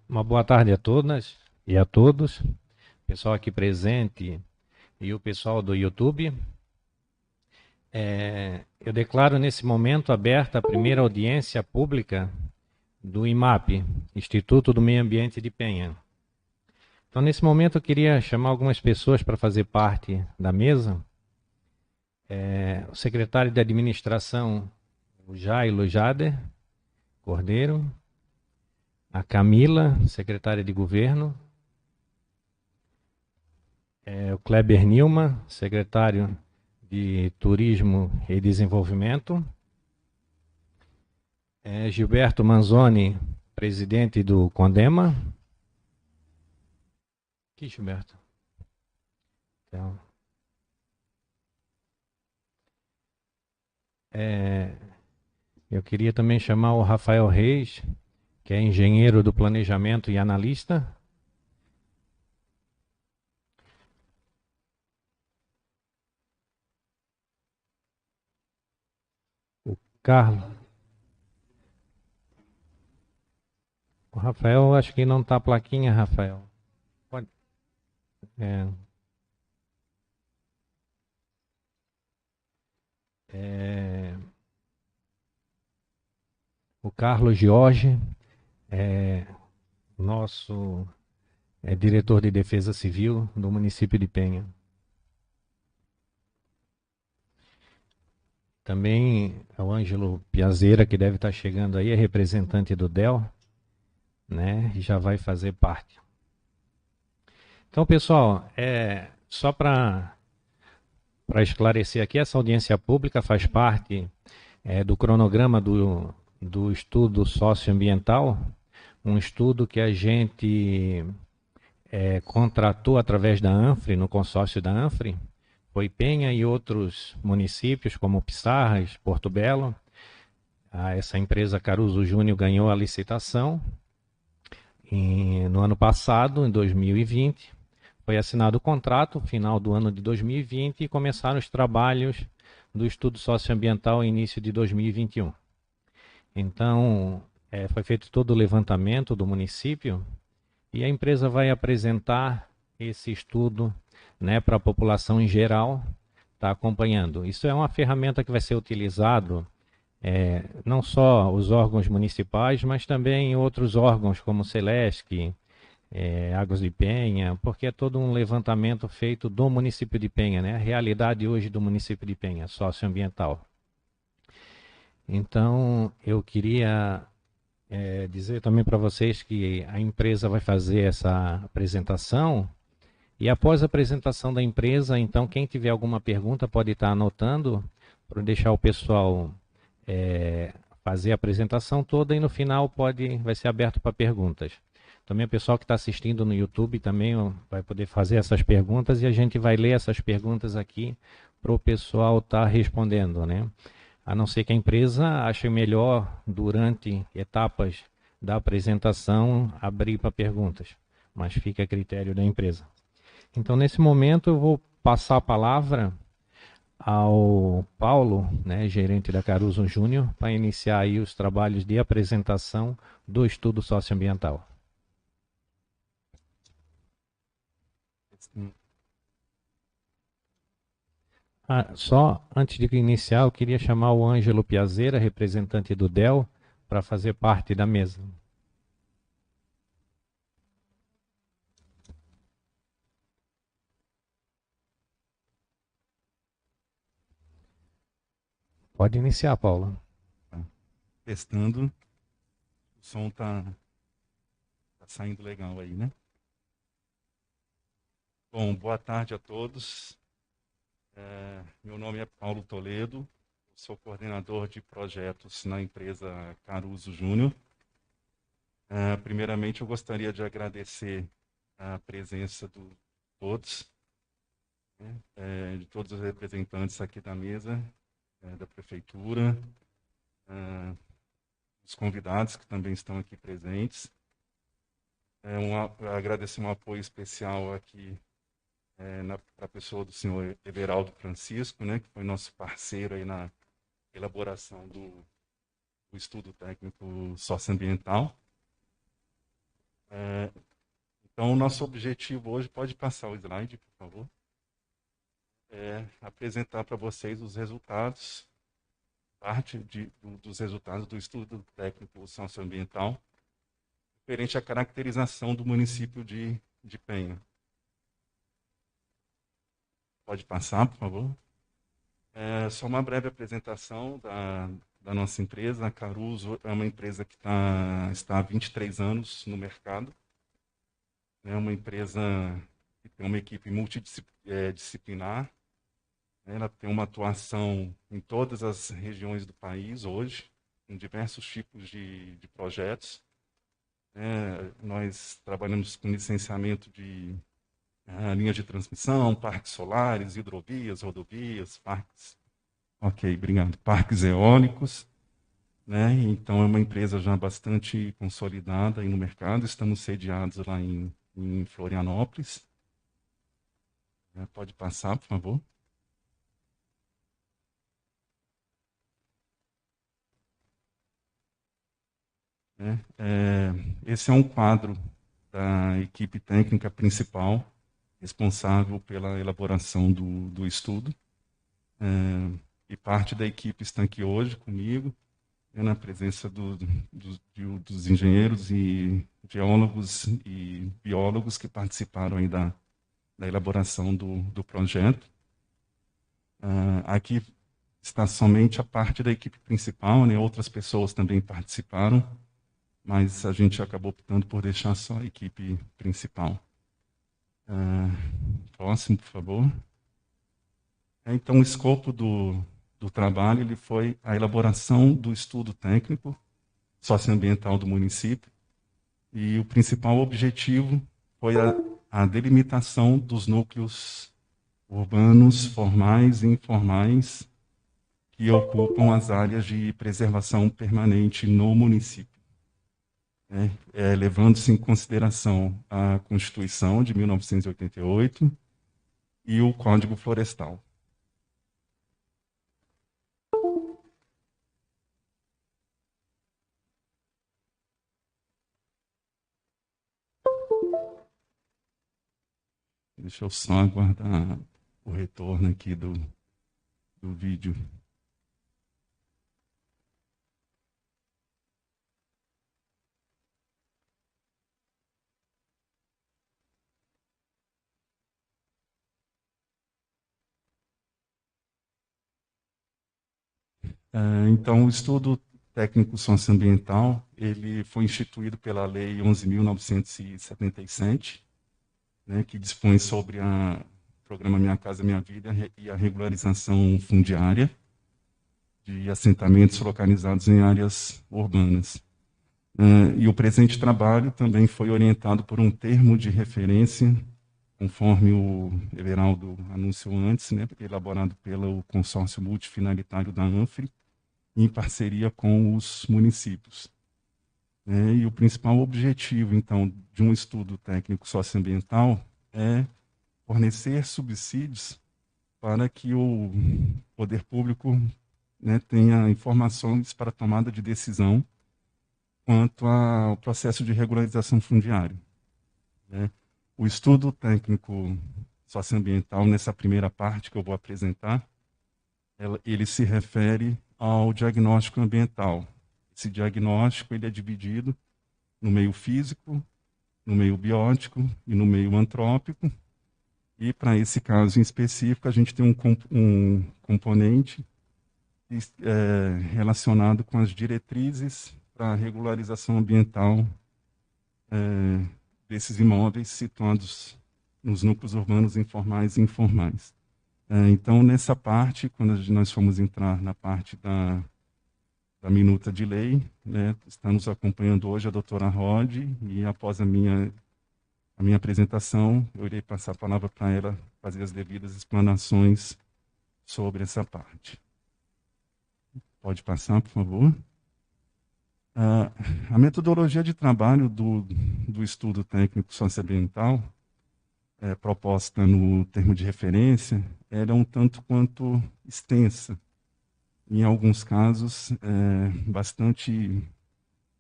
Uma boa tarde a todas e a todos, pessoal aqui presente e o pessoal do YouTube. Eu declaro nesse momento aberta a primeira audiência pública do IMAP, Instituto do Meio Ambiente de Penha. Então, nesse momento, eu queria chamar algumas pessoas para fazer parte da mesa. O secretário de Administração, o Jailo Jader Cordeiro, a Camila, secretária de Governo, o Kleber Nilma, secretário de Turismo e Desenvolvimento, Gilberto Manzoni, presidente do Condema. Que Gilberto? Então, eu queria também chamar o Rafael Reis, que é engenheiro do planejamento e analista. O Carlos. O Rafael, acho que não está a plaquinha, Rafael. Pode. É, o Carlos Jorge, nosso diretor de Defesa Civil do município de Penha. Também o Ângelo Piazeira, que deve estar chegando aí, é representante do DEL, né? E já vai fazer parte. Então, pessoal, só para esclarecer aqui, essa audiência pública faz parte do cronograma do estudo socioambiental, um estudo que a gente contratou através da ANFRE, no consórcio da ANFRE, foi Penha e outros municípios, como Pissarras, Porto Belo. Essa empresa Caruso Júnior ganhou a licitação no ano passado, em 2020. Foi assinado o contrato, final do ano de 2020, e começaram os trabalhos do estudo socioambiental em início de 2021. Então, foi feito todo o levantamento do município e a empresa vai apresentar esse estudo, né, para a população em geral estar acompanhando. Isso é uma ferramenta que vai ser utilizado não só os órgãos municipais, mas também outros órgãos como o Celesc, Águas de Penha, porque é todo um levantamento feito do município de Penha, né? A realidade hoje do município de Penha, socioambiental. Então, eu queria dizer também para vocês que a empresa vai fazer essa apresentação e após a apresentação da empresa, então quem tiver alguma pergunta pode estar anotando para deixar o pessoal fazer a apresentação toda e no final vai ser aberto para perguntas. Também o pessoal que está assistindo no YouTube também vai poder fazer essas perguntas e a gente vai ler essas perguntas aqui para o pessoal estar respondendo, né? A não ser que a empresa ache melhor, durante etapas da apresentação, abrir para perguntas, mas fica a critério da empresa. Então, nesse momento, eu vou passar a palavra ao Paulo, né, gerente da Caruso Júnior, para iniciar aí os trabalhos de apresentação do estudo socioambiental. Só antes de iniciar, eu queria chamar o Ângelo Piazeira, representante do DEL, para fazer parte da mesa. Pode iniciar, Paulo. Testando. O som tá saindo legal aí, né? Bom, boa tarde a todos. Meu nome é Paulo Toledo, sou coordenador de projetos na empresa Caruso Júnior. Primeiramente, eu gostaria de agradecer a presença de todos, né, de todos os representantes aqui da mesa, da prefeitura, os convidados que também estão aqui presentes. Agradecer um apoio especial aqui para a pessoa do senhor Everaldo Francisco, né, que foi nosso parceiro aí na elaboração do estudo técnico socioambiental. É, então, o nosso objetivo hoje, pode passar o slide, por favor, é apresentar para vocês os resultados, dos resultados do estudo técnico socioambiental, referente à caracterização do município de Penha. Pode passar, por favor. Só uma breve apresentação da nossa empresa. A Caruso é uma empresa que está há 23 anos no mercado. É uma empresa que tem uma equipe multidisciplinar. Ela tem uma atuação em todas as regiões do país hoje, em diversos tipos de projetos. Nós trabalhamos com licenciamento de linhas de transmissão, parques solares, hidrovias, rodovias, parques. Ok, obrigado. Parques eólicos, né? Então é uma empresa já bastante consolidada aí no mercado. Estamos sediados lá em Florianópolis. Pode passar, por favor. Esse é um quadro da equipe técnica principal responsável pela elaboração do estudo. E parte da equipe está aqui hoje comigo, na presença dos engenheiros e geólogos e biólogos que participaram aí da elaboração do projeto. Aqui está somente a parte da equipe principal, né? Outras pessoas também participaram, mas a gente acabou optando por deixar só a equipe principal. Próximo, por favor. Então, o escopo do trabalho ele foi a elaboração do estudo técnico socioambiental do município, e o principal objetivo foi a delimitação dos núcleos urbanos formais e informais que ocupam as áreas de preservação permanente no município, né? Levando-se em consideração a Constituição de 1988 e o Código Florestal. Deixa eu só aguardar o retorno aqui do vídeo. Então, o estudo técnico socioambiental ele foi instituído pela Lei 11.977, né, que dispõe sobre o programa Minha Casa Minha Vida e a regularização fundiária de assentamentos localizados em áreas urbanas. E o presente trabalho também foi orientado por um termo de referência, conforme o Everaldo anunciou antes, né, elaborado pelo consórcio multifinalitário da ANFRE, em parceria com os municípios. E o principal objetivo, então, de um estudo técnico socioambiental é fornecer subsídios para que o poder público, né, tenha informações para tomada de decisão quanto ao processo de regularização fundiária, né? O estudo técnico socioambiental, nessa primeira parte que eu vou apresentar, ele se refere ao diagnóstico ambiental. Esse diagnóstico ele é dividido no meio físico, no meio biótico e no meio antrópico. E para esse caso em específico, a gente tem um componente relacionado com as diretrizes para a regularização ambiental desses imóveis situados nos núcleos urbanos informais e informais. Então, nessa parte, quando nós fomos entrar na parte da minuta de lei, né, estamos acompanhando hoje a doutora Rod, e após a minha apresentação, eu irei passar a palavra para ela fazer as devidas explanações sobre essa parte. Pode passar, por favor. A metodologia de trabalho do estudo técnico socioambiental, proposta no termo de referência, ela é um tanto quanto extensa. Em alguns casos, bastante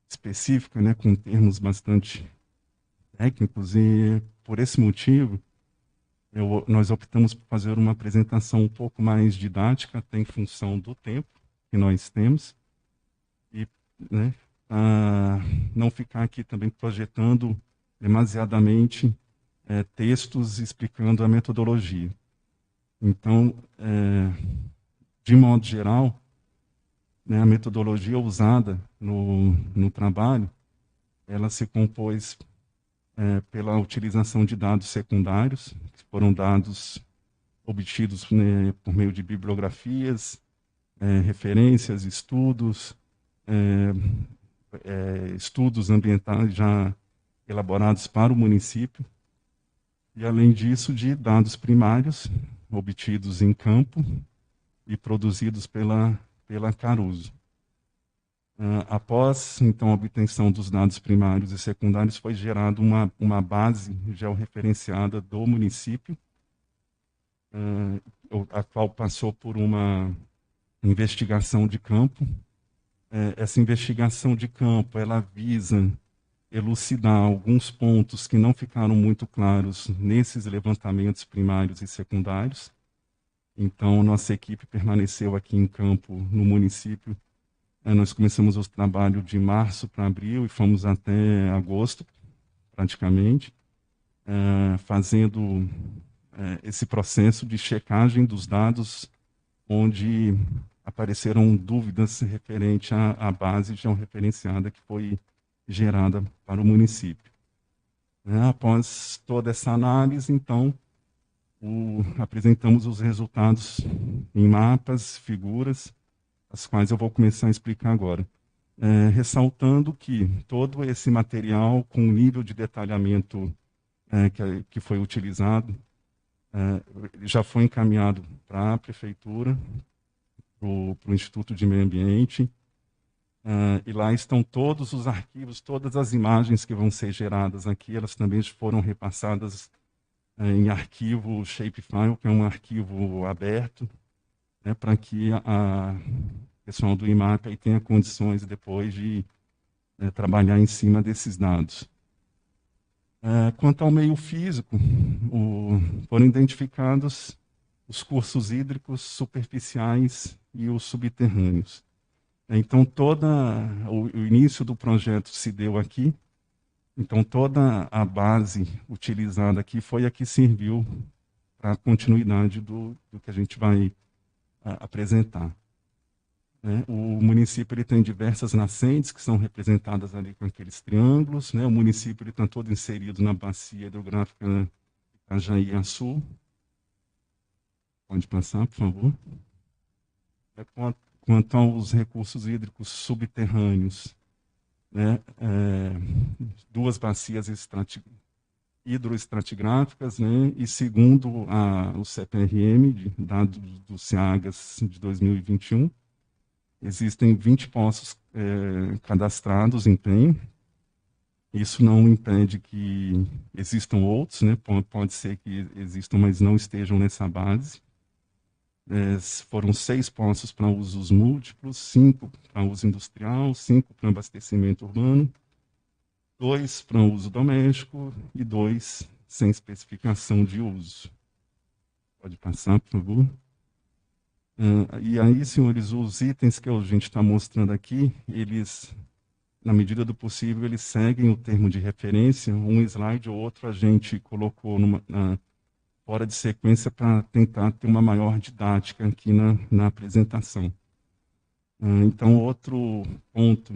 específica, né, com termos bastante técnicos, e por esse motivo nós optamos por fazer uma apresentação um pouco mais didática, até em função do tempo que nós temos, e, né, não ficar aqui também projetando demasiadamente textos explicando a metodologia. Então, de modo geral, né, a metodologia usada no trabalho, ela se compôs pela utilização de dados secundários, que foram dados obtidos, né, por meio de bibliografias, referências, estudos, estudos ambientais já elaborados para o município, e, além disso, de dados primários, obtidos em campo e produzidos pela Caruso. Após, então, a obtenção dos dados primários e secundários, foi gerada uma base georreferenciada do município, a qual passou por uma investigação de campo. Essa investigação de campo, ela visa elucidar alguns pontos que não ficaram muito claros nesses levantamentos primários e secundários. Então, nossa equipe permaneceu aqui em campo, no município. Nós começamos o trabalho de março para abril e fomos até agosto, praticamente, fazendo esse processo de checagem dos dados, onde apareceram dúvidas referente à base georreferenciada que foi gerada para o município. Após toda essa análise, então, apresentamos os resultados em mapas, figuras, as quais eu vou começar a explicar agora. Ressaltando que todo esse material, com o nível de detalhamento que foi utilizado, já foi encaminhado para a Prefeitura, para o Instituto de Meio Ambiente, e lá estão todos os arquivos, todas as imagens que vão ser geradas aqui, elas também foram repassadas em arquivo Shapefile, que é um arquivo aberto, né, para que a pessoal do IMAP aí tenha condições depois de trabalhar em cima desses dados. Quanto ao meio físico, foram identificados os cursos hídricos superficiais e os subterrâneos. Então, o início do projeto se deu aqui. Então, toda a base utilizada aqui foi a que serviu para a continuidade do que a gente vai apresentar. O município ele tem diversas nascentes que são representadas ali com aqueles triângulos. O município está todo inserido na bacia hidrográfica Itajaí-Açu. Pode passar, por favor. Quanto aos recursos hídricos subterrâneos, duas bacias hidroestratigráficas, e segundo o CPRM, dados do CIAGAS de 2021, existem 20 poços cadastrados em PEN. Isso não impede que existam outros, pode ser que existam, mas não estejam nessa base. Foram 6 poços para usos múltiplos, 5 para uso industrial, 5 para abastecimento urbano, 2 para uso doméstico e 2 sem especificação de uso. Pode passar, por favor. E aí, senhores, os itens que a gente está mostrando aqui, eles, na medida do possível, eles seguem o termo de referência. Um slide ou outro a gente colocou fora de sequência para tentar ter uma maior didática aqui na apresentação. Então, outro ponto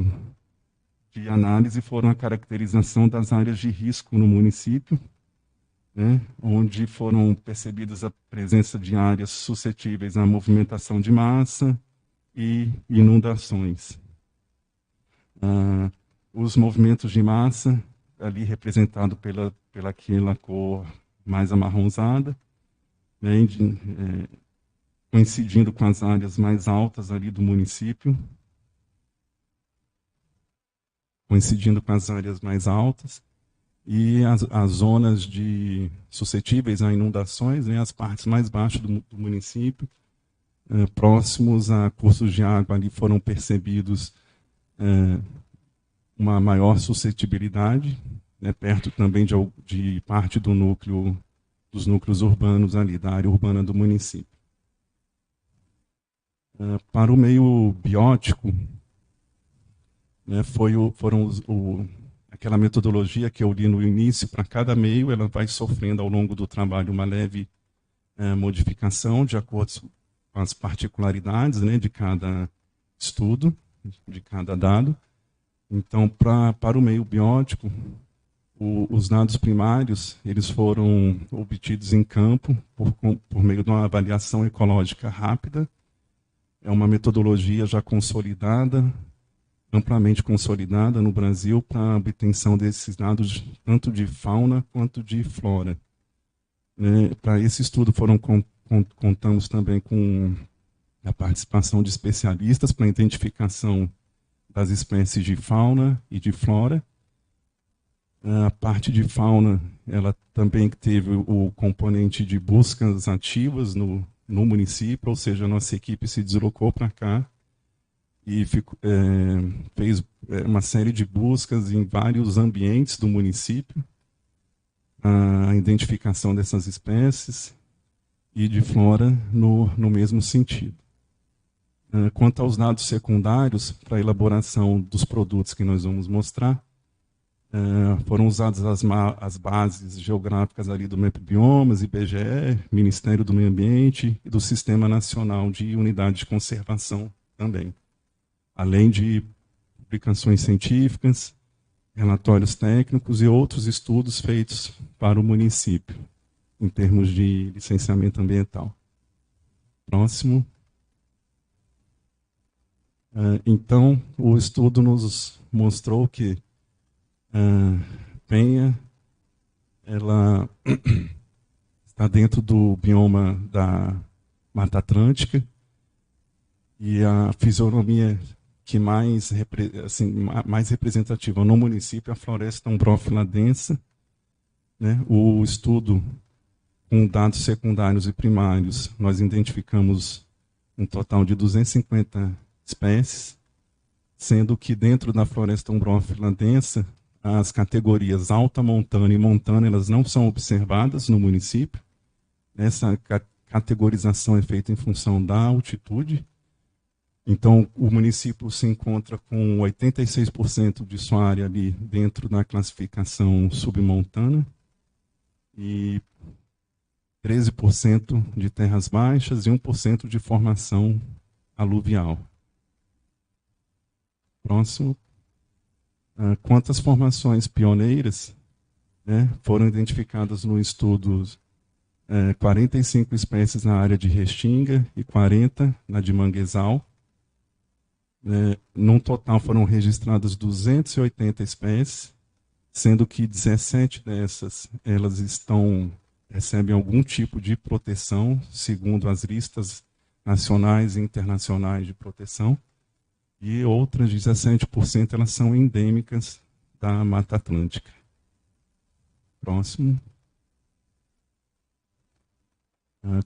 de análise foram a caracterização das áreas de risco no município, onde foram percebidas a presença de áreas suscetíveis à movimentação de massa e inundações. Os movimentos de massa, ali representado pela aquela cor mais amarronzada, coincidindo com as áreas mais altas ali do município, e as zonas suscetíveis a inundações, as partes mais baixas do município, próximos a cursos de água, ali foram percebidos uma maior suscetibilidade, né, perto também de parte dos núcleos urbanos ali, da área urbana do município. Para o meio biótico, né, aquela metodologia que eu li no início, para cada meio ela vai sofrendo ao longo do trabalho uma leve modificação de acordo com as particularidades, né, de cada estudo, de cada dado. Então, para o meio biótico, os dados primários eles foram obtidos em campo por meio de uma avaliação ecológica rápida. É uma metodologia já consolidada, amplamente consolidada no Brasil para a obtenção desses dados tanto de fauna quanto de flora. Para esse estudo contamos também com a participação de especialistas para a identificação das espécies de fauna e de flora. A parte de fauna, ela também teve o componente de buscas ativas no município, ou seja, a nossa equipe se deslocou para cá e fez uma série de buscas em vários ambientes do município, a identificação dessas espécies e de flora no mesmo sentido. Quanto aos dados secundários para a elaboração dos produtos que nós vamos mostrar, foram usadas as bases geográficas ali do MapBiomas, IBGE, Ministério do Meio Ambiente e do Sistema Nacional de Unidade de Conservação também, além de publicações científicas, relatórios técnicos e outros estudos feitos para o município, em termos de licenciamento ambiental. Próximo. Então, o estudo nos mostrou que Penha ela está dentro do bioma da Mata Atlântica e a fisionomia que mais representativa no município é a floresta umbrófila densa. Né? O estudo com dados secundários e primários, nós identificamos um total de 250 espécies, sendo que dentro da floresta umbrófila densa, as categorias alta montana e montana, elas não são observadas no município. Essa categorização é feita em função da altitude. Então, o município se encontra com 86% de sua área ali dentro da classificação submontana e 13% de terras baixas e 1% de formação aluvial. Próximo. Quantas formações pioneiras, né, foram identificadas no estudo 45 espécies na área de Restinga e 40 na de Manguezal. Num total foram registradas 280 espécies, sendo que 17 dessas elas recebem algum tipo de proteção, segundo as listas nacionais e internacionais de proteção, e outras 17% elas são endêmicas da Mata Atlântica. Próximo.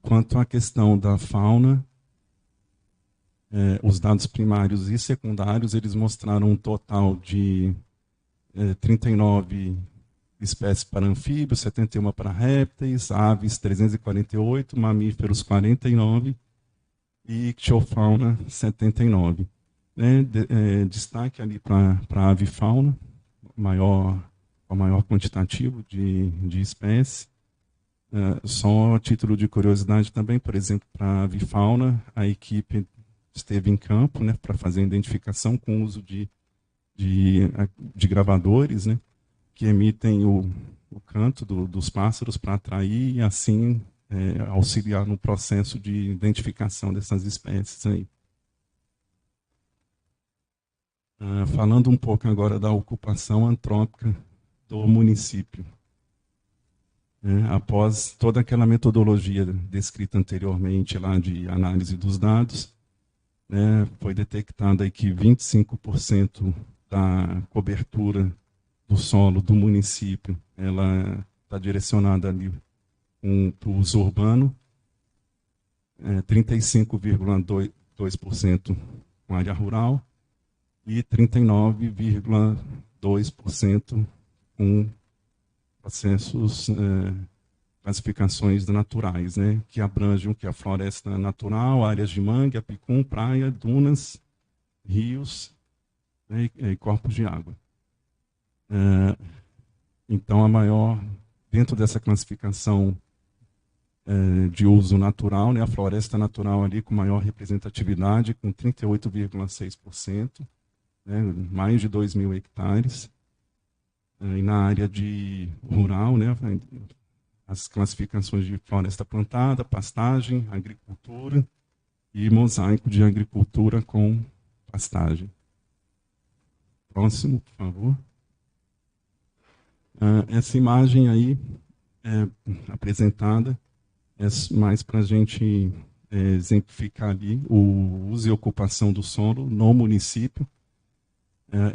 Quanto à questão da fauna, os dados primários e secundários, eles mostraram um total de 39 espécies para anfíbios, 71 para répteis, aves 348, mamíferos 49 e ictiofauna 79. Destaque ali para a avifauna, o maior quantitativo de espécies. Só a título de curiosidade também, por exemplo, para a avifauna, a equipe esteve em campo, né, para fazer a identificação com o uso de gravadores, né, que emitem o canto dos pássaros para atrair e assim auxiliar no processo de identificação dessas espécies aí. Falando um pouco agora da ocupação antrópica do município. Após toda aquela metodologia descrita anteriormente lá de análise dos dados, foi detectada aí que 25% da cobertura do solo do município ela está direcionada ali para o uso urbano, 35,2% com área rural, e 39,2% com processos, classificações naturais, né, que abrangem o que? A floresta natural, áreas de mangue, apicum, praia, dunas, rios, né, e corpos de água. Então, dentro dessa classificação de uso natural, né, a floresta natural ali com maior representatividade, com 38,6%, né, mais de 2.000 hectares. E na área de rural, né, as classificações de floresta plantada, pastagem, agricultura e mosaico de agricultura com pastagem. Próximo, por favor. Essa imagem aí apresentada é mais para a gente exemplificar ali o uso e ocupação do solo no município.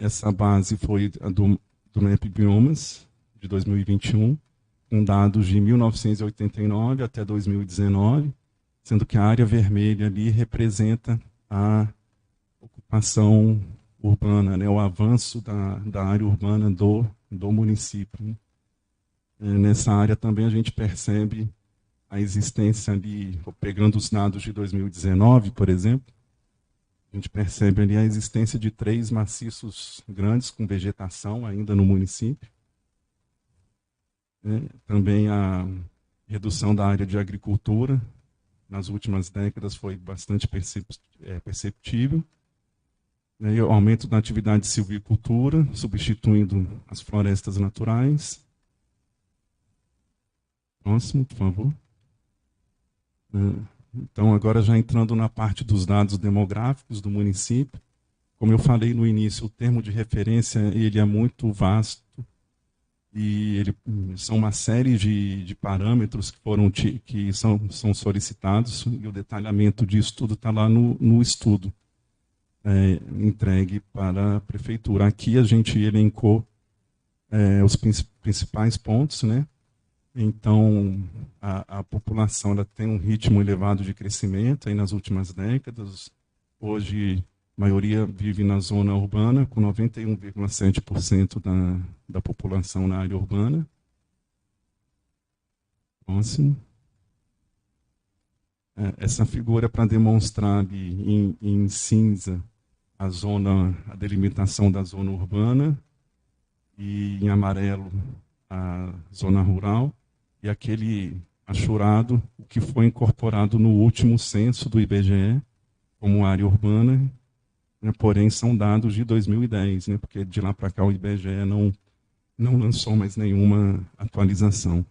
Essa base foi a do NEP Biomas, de 2021, com dados de 1989 até 2019, sendo que a área vermelha ali representa a ocupação urbana, né, o avanço da área urbana do município. Nessa área também a gente percebe a existência ali, pegando os dados de 2019, por exemplo, a gente percebe ali a existência de 3 maciços grandes com vegetação ainda no município. Também a redução da área de agricultura nas últimas décadas foi bastante perceptível. E o aumento da atividade de silvicultura, substituindo as florestas naturais. Próximo, por favor. Então, agora já entrando na parte dos dados demográficos do município, como eu falei no início, o termo de referência ele é muito vasto e são uma série de parâmetros que são solicitados e o detalhamento disso tudo está lá no estudo entregue para a prefeitura. Aqui a gente elencou os principais pontos, né? Então, a população ela tem um ritmo elevado de crescimento aí nas últimas décadas. Hoje, a maioria vive na zona urbana, com 91,7% da população na área urbana. Próximo. Essa figura é para demonstrar ali em cinza a delimitação da zona urbana e em amarelo a zona rural, e aquele achurado, o que foi incorporado no último censo do IBGE como área urbana, né, porém são dados de 2010, né, porque de lá para cá o IBGE não lançou mais nenhuma atualização.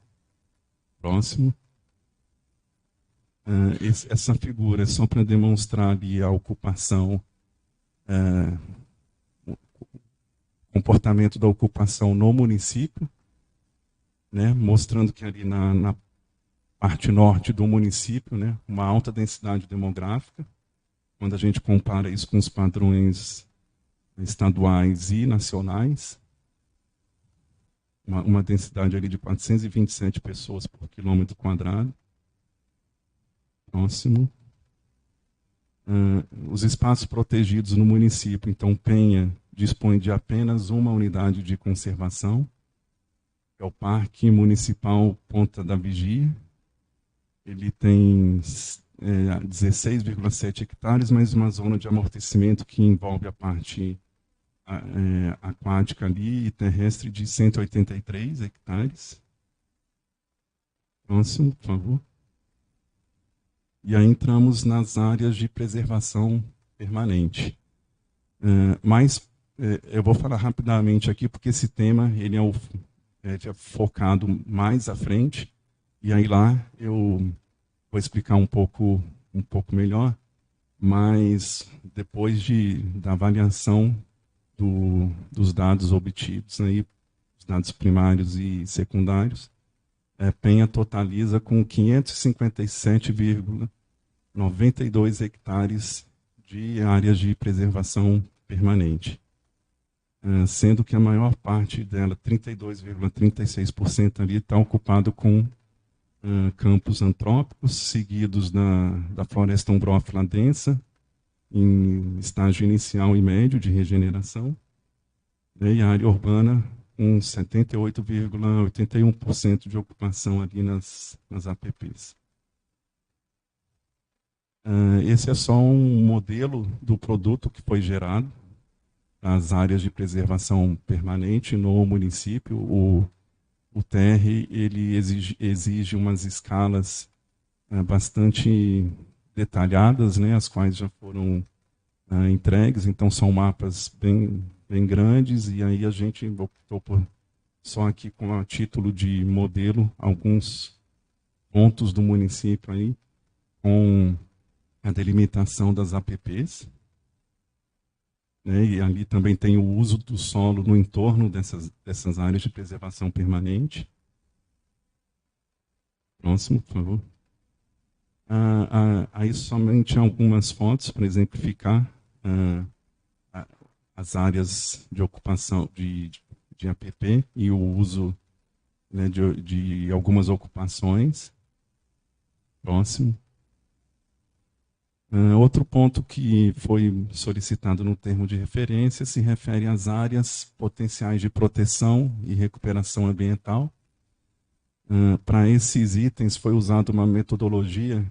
Próximo. Essa figura é só para demonstrar ali a ocupação, o comportamento da ocupação no município, né, mostrando que ali na parte norte do município, né, uma alta densidade demográfica, quando a gente compara isso com os padrões estaduais e nacionais, uma densidade ali de 427 pessoas por quilômetro quadrado. Próximo. Os espaços protegidos no município, então Penha dispõe de apenas uma unidade de conservação, é o Parque Municipal Ponta da Vigia. Ele tem 16,7 hectares, mais uma zona de amortecimento que envolve a parte aquática ali e terrestre de 183 hectares. Próximo, por favor. E aí entramos nas áreas de preservação permanente. Eu vou falar rapidamente aqui, porque esse tema ele é focado mais à frente, e aí lá eu vou explicar um pouco melhor, mas depois da avaliação dos dados obtidos, né, os dados primários e secundários, Penha totaliza com 557,92 hectares de áreas de preservação permanente, sendo que a maior parte dela, 32,36% ali, está ocupado com campos antrópicos, seguidos da floresta umbrófila densa, em estágio inicial e médio de regeneração, e a área urbana com 78,81% de ocupação ali nas APPs. Esse é só um modelo do produto que foi gerado nas áreas de preservação permanente no município. O TR ele exige umas escalas bastante detalhadas, né, as quais já foram entregues, então são mapas bem grandes, e aí a gente optou por, só aqui com a título de modelo, alguns pontos do município aí, com a delimitação das APPs, né, e ali também tem o uso do solo no entorno dessas áreas de preservação permanente. Próximo, por favor. Aí somente algumas fotos para exemplificar as áreas de ocupação de APP e o uso, né, de algumas ocupações. Próximo. Outro ponto que foi solicitado no termo de referência se refere às áreas potenciais de proteção e recuperação ambiental. Para esses itens foi usada uma metodologia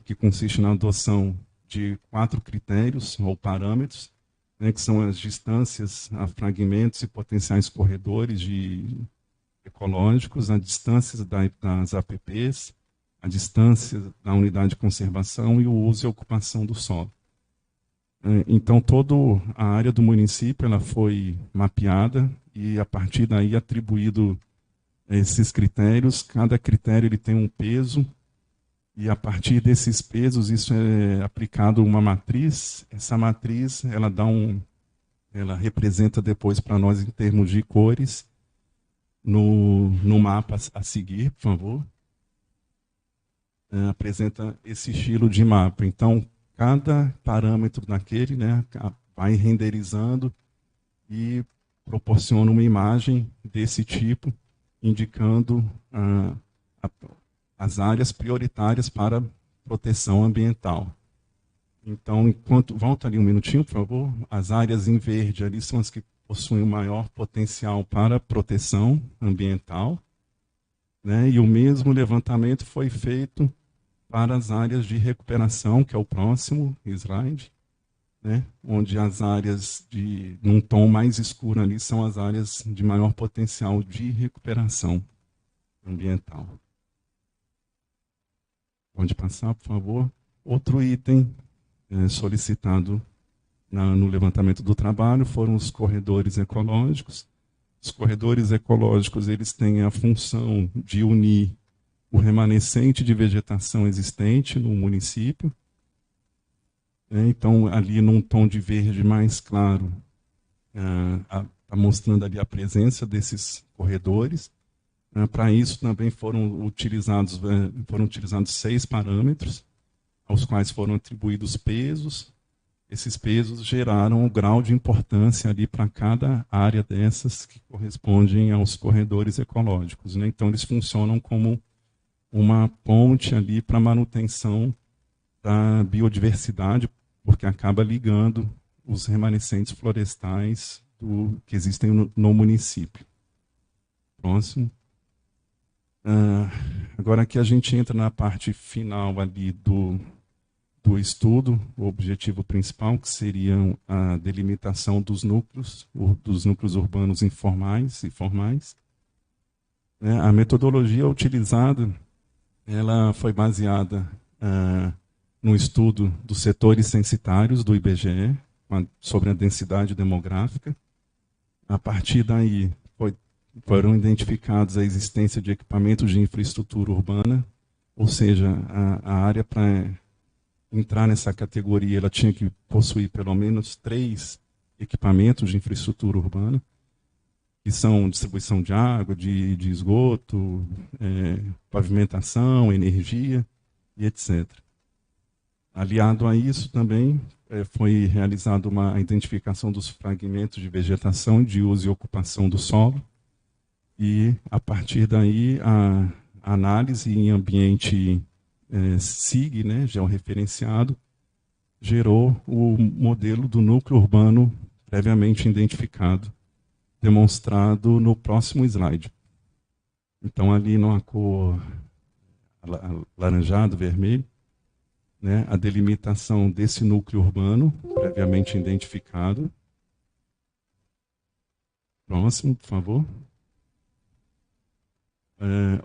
que consiste na adoção de 4 critérios ou parâmetros, né, que são as distâncias a fragmentos e potenciais corredores ecológicos, a distância das APPs, a distância da unidade de conservação e o uso e ocupação do solo. Então, toda a área do município ela foi mapeada e, a partir daí, atribuído esses critérios. Cada critério ele tem um peso e, a partir desses pesos, isso é aplicado uma matriz. Essa matriz ela representa depois para nós em termos de cores no mapa a seguir, por favor. Apresenta esse estilo de mapa. Então, cada parâmetro daquele, né, vai renderizando e proporciona uma imagem desse tipo, indicando as áreas prioritárias para proteção ambiental. Então, volta ali um minutinho, por favor. As áreas em verde ali são as que possuem o maior potencial para proteção ambiental, né? E o mesmo levantamento foi feito para as áreas de recuperação, que é o próximo slide, né? Onde as áreas num tom mais escuro ali são as áreas de maior potencial de recuperação ambiental. Pode passar, por favor. Outro item solicitado no levantamento do trabalho foram os corredores ecológicos. Os corredores ecológicos eles têm a função de unir o remanescente de vegetação existente no município. Então, ali num tom de verde mais claro, está mostrando ali a presença desses corredores. Para isso também foram utilizados 6 parâmetros, aos quais foram atribuídos pesos. Esses pesos geraram o grau de importância ali para cada área dessas que correspondem aos corredores ecológicos, né? Então, eles funcionam como uma ponte ali para a manutenção da biodiversidade, porque acaba ligando os remanescentes florestais que existem no município. Próximo. Agora aqui a gente entra na parte final ali do estudo, o objetivo principal, que seria a delimitação dos núcleos urbanos informais e formais. A metodologia utilizada ela foi baseada no estudo dos setores censitários do IBGE, sobre a densidade demográfica. A partir daí, foram identificados a existência de equipamentos de infraestrutura urbana, ou seja, a área para entrar nessa categoria ela tinha que possuir pelo menos 3 equipamentos de infraestrutura urbana, que são distribuição de água, de esgoto, pavimentação, energia e etc. Aliado a isso também foi realizada uma identificação dos fragmentos de vegetação de uso e ocupação do solo, e a partir daí a análise em ambiente SIG, né, georreferenciado, gerou o modelo do núcleo urbano previamente identificado, demonstrado no próximo slide. Então, ali numa cor alaranjado, vermelho, né, a delimitação desse núcleo urbano, previamente identificado. Próximo, por favor.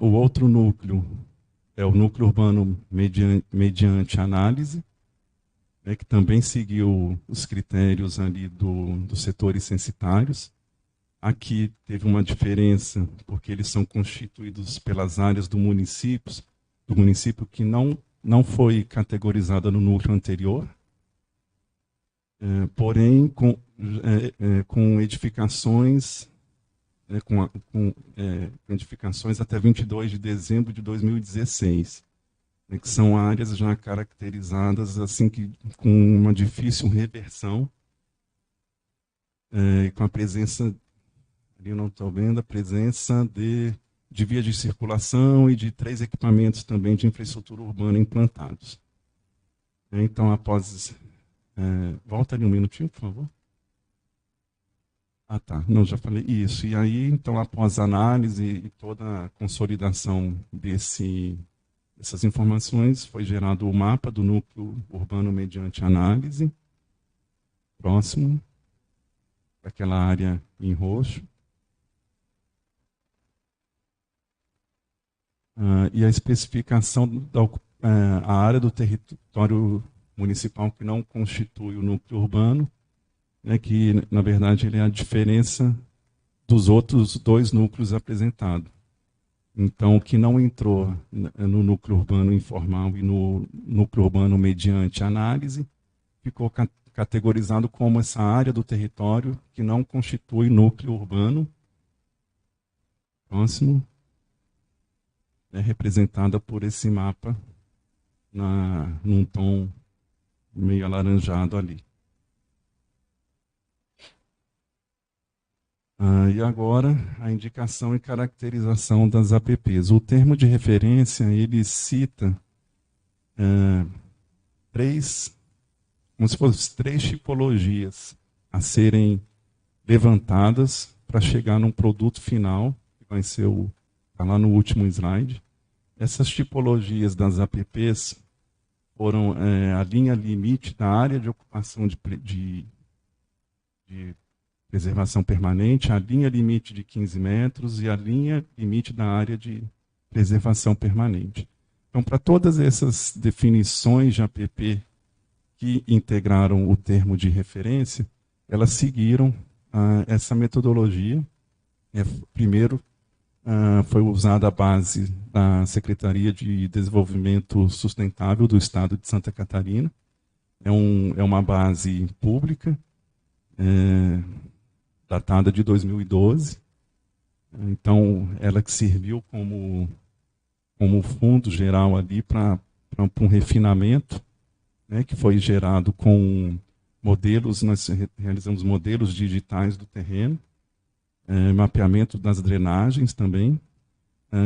O outro núcleo é o núcleo urbano mediante análise, né, que também seguiu os critérios ali dos setores censitários. Aqui teve uma diferença, porque eles são constituídos pelas áreas do município que não foi categorizada no núcleo anterior, porém com edificações, edificações até 22 de dezembro de 2016, né, que são áreas já caracterizadas assim com uma difícil reversão, com a presença, ali eu não estou vendo, a presença de vias de circulação e de 3 equipamentos também de infraestrutura urbana implantados. Então, após... volta ali um minutinho, por favor. Ah, tá. Não, já falei isso. E aí, então, após a análise e toda a consolidação dessas informações, foi gerado o mapa do núcleo urbano mediante análise. Próximo. Aquela área em roxo. E a especificação a área do território municipal que não constitui o núcleo urbano, né, que, na verdade, ele é a diferença dos outros 2 núcleos apresentados. Então, o que não entrou no núcleo urbano informal e no núcleo urbano mediante análise, ficou categorizado como essa área do território que não constitui núcleo urbano. Próximo. É representada por esse mapa num tom meio alaranjado ali. E agora, a indicação e caracterização das APPs. O termo de referência, ele cita como se fossem 3 tipologias a serem levantadas para chegar num produto final, que vai ser está lá no último slide. Essas tipologias das APPs foram a linha limite da área de ocupação de preservação permanente, a linha limite de 15 metros e a linha limite da área de preservação permanente. Então, para todas essas definições de APP que integraram o termo de referência, elas seguiram essa metodologia. Primeiro, foi usada a base da Secretaria de Desenvolvimento Sustentável do Estado de Santa Catarina. É uma base pública, datada de 2012. Então, ela que serviu como fundo geral ali para um refinamento, né, que foi gerado com modelos, nós realizamos modelos digitais do terreno, mapeamento das drenagens também.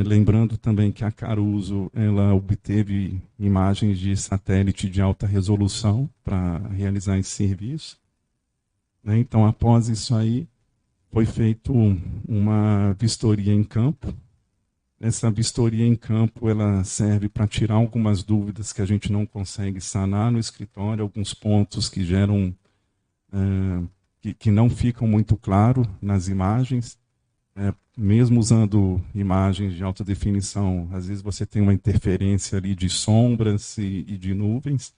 Lembrando também que a Caruso ela obteve imagens de satélite de alta resolução para realizar esse serviço. Então, após isso aí, foi feita uma vistoria em campo. Essa vistoria em campo ela serve para tirar algumas dúvidas que a gente não consegue sanar no escritório, alguns pontos que geram, que não ficam muito claros nas imagens. Mesmo usando imagens de alta definição, às vezes você tem uma interferência ali de sombras e de nuvens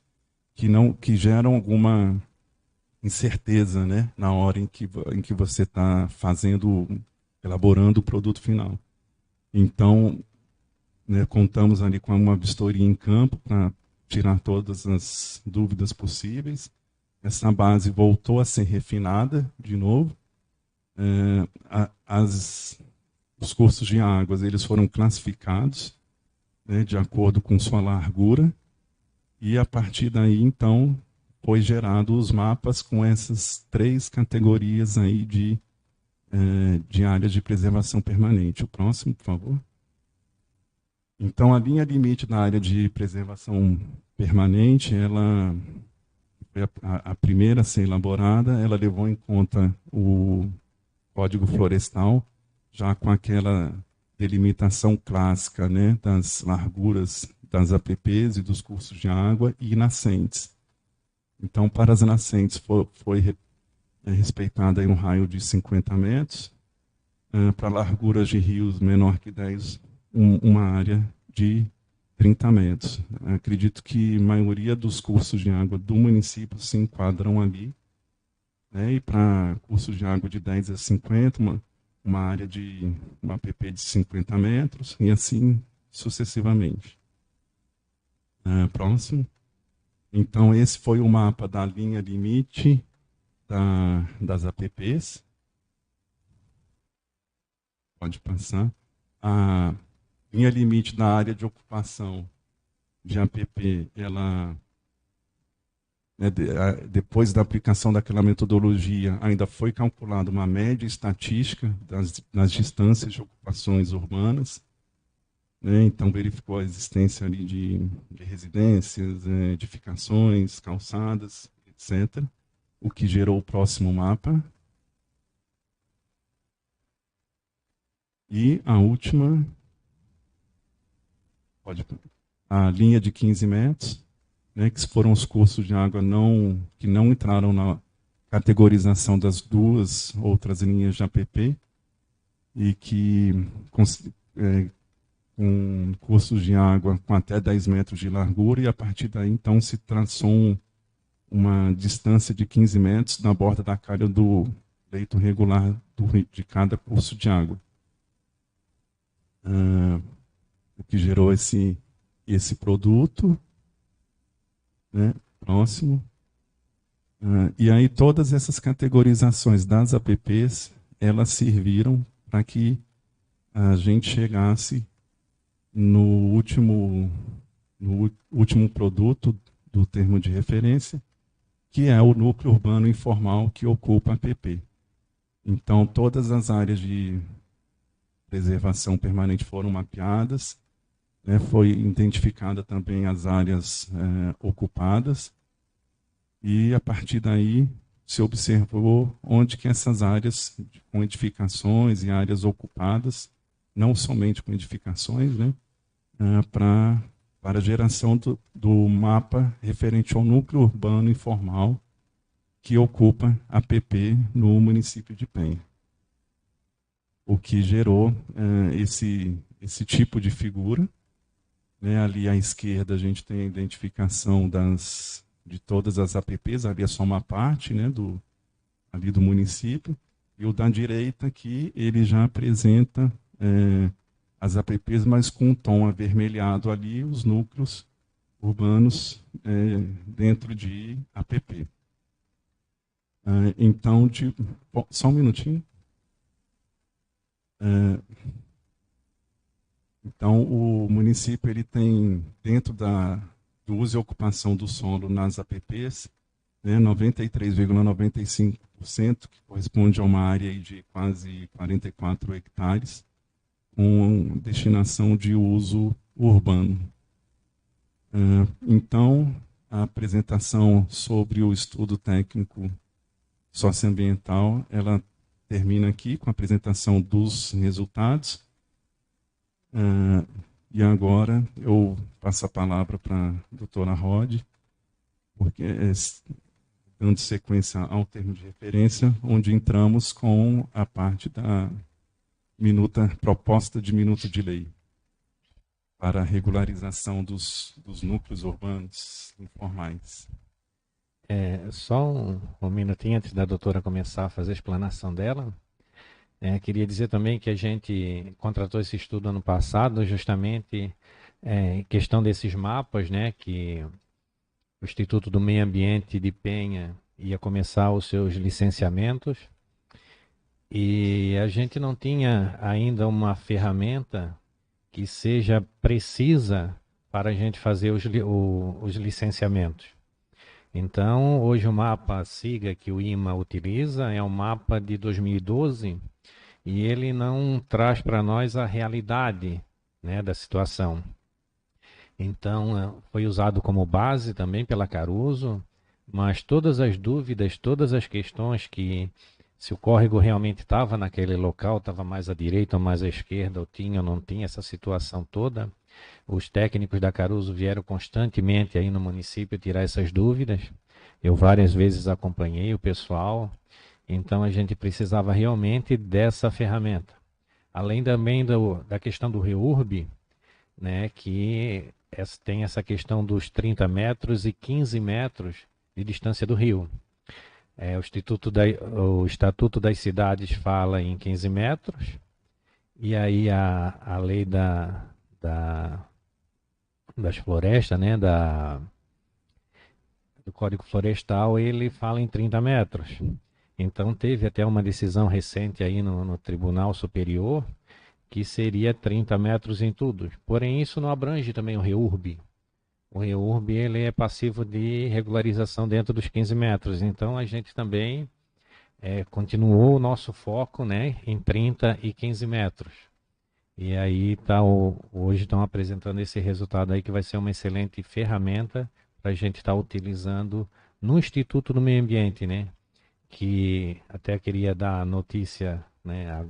que geram alguma incerteza, né, na hora em que você está elaborando o produto final. Então, né, contamos ali com uma vistoria em campo para tirar todas as dúvidas possíveis. Essa base voltou a ser refinada de novo. Os cursos de águas eles foram classificados, né, de acordo com sua largura, e a partir daí, então, foi gerado os mapas com essas 3 categorias aí de áreas de preservação permanente. O próximo, por favor. Então, a linha limite da área de preservação permanente, ela foi a primeira a ser elaborada, ela levou em conta o Código Florestal, já com aquela delimitação clássica, né, das larguras das APPs e dos cursos de água e nascentes. Então, para as nascentes foi respeitado aí um raio de 50 metros, para larguras de rios menor que 10, uma área de 30 metros. Acredito que a maioria dos cursos de água do município se enquadram ali, né? E para cursos de água de 10 a 50, uma área de uma APP de 50 metros, e assim sucessivamente. Próximo. Então, esse foi o mapa da linha limite das APPs. Pode passar. A linha limite da área de ocupação de APP, ela, né, depois da aplicação daquela metodologia, ainda foi calculada uma média estatística das distâncias de ocupações urbanas, né? Então, verificou a existência ali de residências, edificações, calçadas, etc., o que gerou o próximo mapa. E a última, a linha de 15 metros, né, que foram os cursos de água que não entraram na categorização das duas outras linhas de APP, e que com cursos de água com até 10 metros de largura, e a partir daí, então, se traçou uma distância de 15 metros na borda da calha do leito regular de cada curso de água. O que gerou esse produto, né? Próximo. E aí todas essas categorizações das APPs, elas serviram para que a gente chegasse no último produto do termo de referência, que é o núcleo urbano informal que ocupa a APP. Então, todas as áreas de preservação permanente foram mapeadas, né? Foi identificada também as áreas ocupadas, e a partir daí se observou onde que essas áreas com edificações e áreas ocupadas, não somente com edificações, né? Para a geração do mapa referente ao núcleo urbano informal que ocupa a APP no município de Penha. O que gerou esse tipo de figura, né? Ali à esquerda a gente tem a identificação de todas as APPs, ali é só uma parte, né, ali do município, e o da direita aqui, ele já apresenta as APPs, mas com um tom avermelhado ali, os núcleos urbanos dentro de APP. Então, só um minutinho. Então, o município ele tem, dentro do uso e ocupação do solo nas APPs, né, 93,95%, que corresponde a uma área aí de quase 44 hectares, com destinação de uso urbano. Então, a apresentação sobre o estudo técnico socioambiental, ela termina aqui com a apresentação dos resultados. E agora eu passo a palavra para a doutora Rod, porque dando sequência ao termo de referência, onde entramos com a parte da proposta de minuta de lei para a regularização dos núcleos urbanos informais. Só um minutinho antes da doutora começar a fazer a explanação dela. Queria dizer também que a gente contratou esse estudo ano passado, justamente em questão desses mapas, né, que o Instituto do Meio Ambiente de Penha ia começar os seus licenciamentos, e a gente não tinha ainda uma ferramenta que seja precisa para a gente fazer os licenciamentos. Então, hoje o mapa SIGA que o IMA utiliza é um mapa de 2012, e ele não traz para nós a realidade, né, da situação. Então, foi usado como base também pela Caruso, mas todas as dúvidas, todas as questões que se o córrego realmente estava naquele local, estava mais à direita ou mais à esquerda, ou tinha ou não tinha essa situação toda, os técnicos da Caruso vieram constantemente aí no município tirar essas dúvidas. Eu várias vezes acompanhei o pessoal, então a gente precisava realmente dessa ferramenta. Além também da questão do REURB, né, que tem essa questão dos 30 metros e 15 metros de distância do rio. O Estatuto das Cidades fala em 15 metros, e aí a lei das florestas, né, do Código Florestal, ele fala em 30 metros. Então teve até uma decisão recente aí no Tribunal Superior, que seria 30 metros em tudo. Porém, isso não abrange também o REURB. O REURB ele é passivo de regularização dentro dos 15 metros. Então, a gente também continuou o nosso foco, né, em 30 e 15 metros. E aí hoje estão apresentando esse resultado aí, que vai ser uma excelente ferramenta para a gente estar utilizando no Instituto do Meio Ambiente, né? Que até queria dar a notícia, né?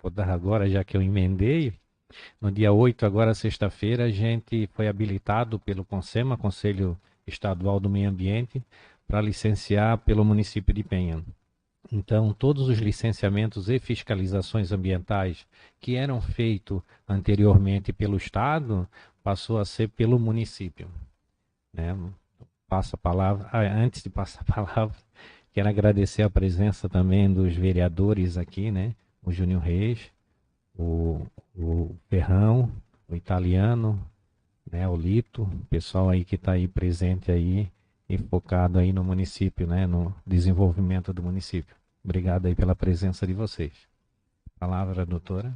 Vou dar agora, já que eu emendei. No dia 8, agora sexta-feira, a gente foi habilitado pelo CONSEMA, Conselho Estadual do Meio Ambiente, para licenciar pelo município de Penha. Então, todos os licenciamentos e fiscalizações ambientais que eram feitos anteriormente pelo Estado, passou a ser pelo município, né? Passo a palavra. Antes de passar a palavra, quero agradecer a presença também dos vereadores aqui, né? O Júnior Reis, o Ferrão, o Italiano, né? O Lito, o pessoal aí que está aí presente aí e focado aí no município, né? No desenvolvimento do município. Obrigado aí pela presença de vocês. Palavra, doutora.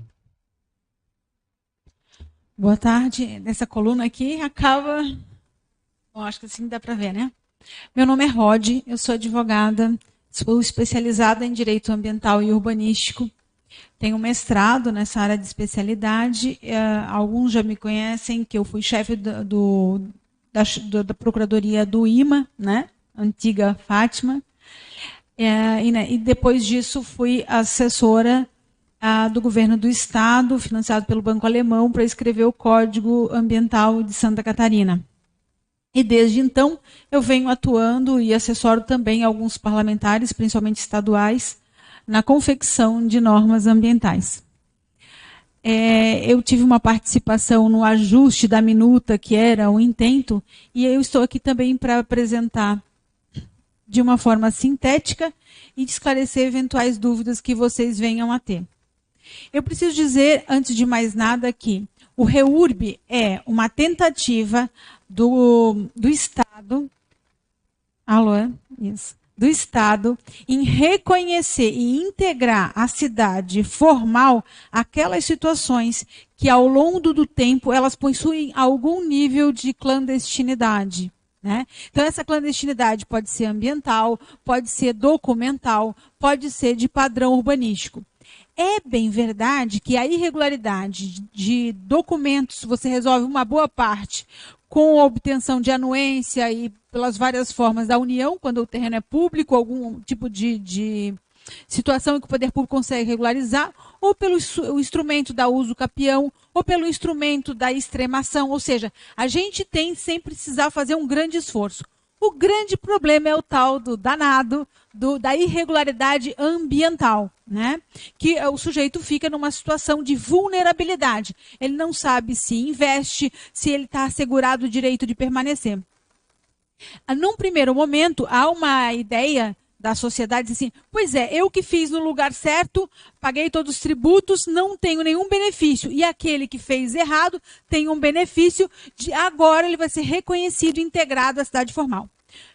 Boa tarde. Nessa coluna aqui acaba... Bom, acho que assim dá para ver, né? Meu nome é Rod, eu sou advogada, sou especializada em Direito Ambiental e Urbanístico. Tenho mestrado nessa área de especialidade. Alguns já me conhecem, que eu fui chefe da Procuradoria do IMA, né? Antiga Fátima. E depois disso fui assessora do governo do Estado, financiado pelo Banco Alemão, para escrever o Código Ambiental de Santa Catarina. E desde então eu venho atuando e assessoro também alguns parlamentares, principalmente estaduais, na confecção de normas ambientais. Eu tive uma participação no ajuste da minuta, que era o intento, e eu estou aqui também para apresentar de uma forma sintética e esclarecer eventuais dúvidas que vocês venham a ter. Eu preciso dizer, antes de mais nada, que o REURB é uma tentativa do Estado, do Estado, em reconhecer e integrar à cidade formal aquelas situações que, ao longo do tempo, elas possuem algum nível de clandestinidade, né? Então, essa clandestinidade pode ser ambiental, pode ser documental, pode ser de padrão urbanístico. É bem verdade que a irregularidade de documentos, você resolve uma boa parte com a obtenção de anuência e pelas várias formas da União, quando o terreno é público, algum tipo de situação em que o poder público consegue regularizar, ou pelo instrumento da uso capião, ou pelo instrumento da extremação. Ou seja, a gente tem sem precisar fazer um grande esforço. O grande problema é o tal do danado, da irregularidade ambiental, né? Que o sujeito fica numa situação de vulnerabilidade. Ele não sabe se investe, se ele está assegurado o direito de permanecer. Num primeiro momento, há uma ideia da sociedade assim, pois é, eu que fiz no lugar certo, paguei todos os tributos, não tenho nenhum benefício. E aquele que fez errado tem um benefício, agora ele vai ser reconhecido e integrado à cidade formal.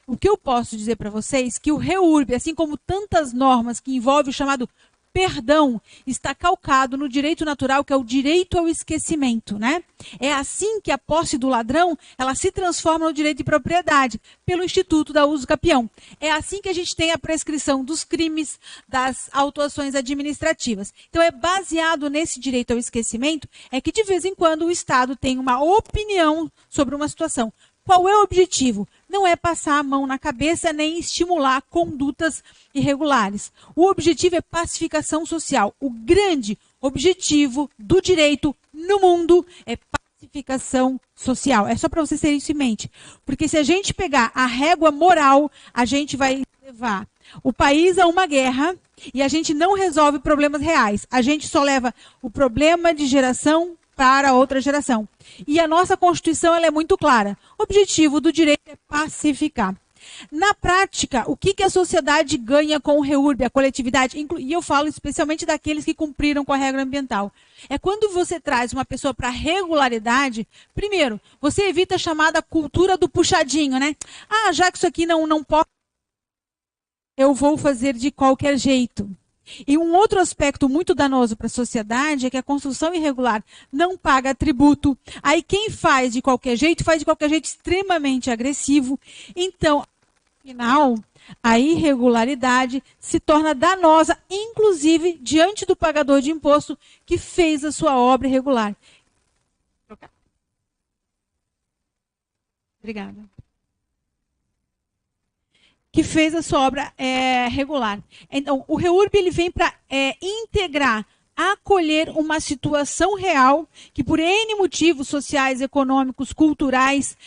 O que eu posso dizer para vocês é que o REURB, assim como tantas normas que envolvem o chamado perdão, está calcado no direito natural, que é o direito ao esquecimento, né? É assim que a posse do ladrão, ela se transforma no direito de propriedade, pelo Instituto da Uso Capião. É assim que a gente tem a prescrição dos crimes, das autuações administrativas. Então, é baseado nesse direito ao esquecimento, é que de vez em quando o Estado tem uma opinião sobre uma situação. Qual é o objetivo? não é passar a mão na cabeça nem estimular condutas irregulares. O objetivo é pacificação social. O grande objetivo do direito no mundo é pacificação social. É só para vocês terem isso em mente. Porque se a gente pegar a régua moral, a gente vai levar o país a uma guerra e a gente não resolve problemas reais. A gente só leva o problema de geração para outra geração. E a nossa Constituição ela é muito clara. O objetivo do direito é pacificar. Na prática, o que a sociedade ganha com o REURB, a coletividade, e eu falo especialmente daqueles que cumpriram com a regra ambiental, é quando você traz uma pessoa para regularidade, primeiro, você evita a chamada cultura do puxadinho, né? Ah, já que isso aqui não pode, eu vou fazer de qualquer jeito. E um outro aspecto muito danoso para a sociedade é que a construção irregular não paga tributo. Aí quem faz de qualquer jeito extremamente agressivo. Então, afinal, a irregularidade se torna danosa, inclusive diante do pagador de imposto que fez a sua obra irregular. Obrigada. Que fez a sua obra regular. Então, o REURB ele vem para integrar, acolher uma situação real que, por N motivos sociais, econômicos, culturais,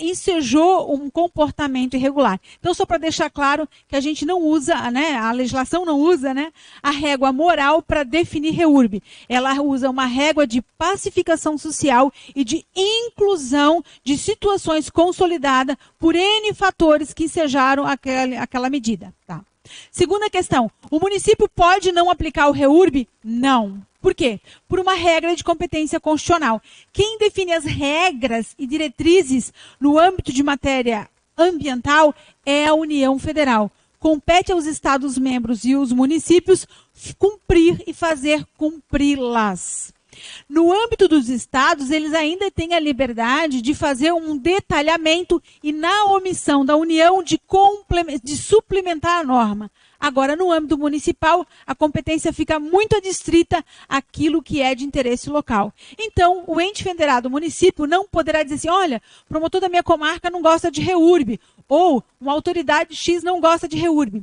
ensejou um comportamento irregular. Então, só para deixar claro que a gente não usa, né, a legislação não usa, né, a régua moral para definir REURB. Ela usa uma régua de pacificação social e de inclusão de situações consolidadas por N fatores que ensejaram aquela medida. Tá? Segunda questão, o município pode não aplicar o REURB? Não. Por quê? Por uma regra de competência constitucional. Quem define as regras e diretrizes no âmbito de matéria ambiental é a União Federal. Compete aos Estados-membros e os municípios cumprir e fazer cumpri-las. No âmbito dos estados, eles ainda têm a liberdade de fazer um detalhamento e, na omissão da União, de suplementar a norma. Agora, no âmbito municipal, a competência fica muito adstrita àquilo que é de interesse local. Então, o ente federado, o município, não poderá dizer assim, olha, o promotor da minha comarca não gosta de REURB, ou uma autoridade X não gosta de REURB.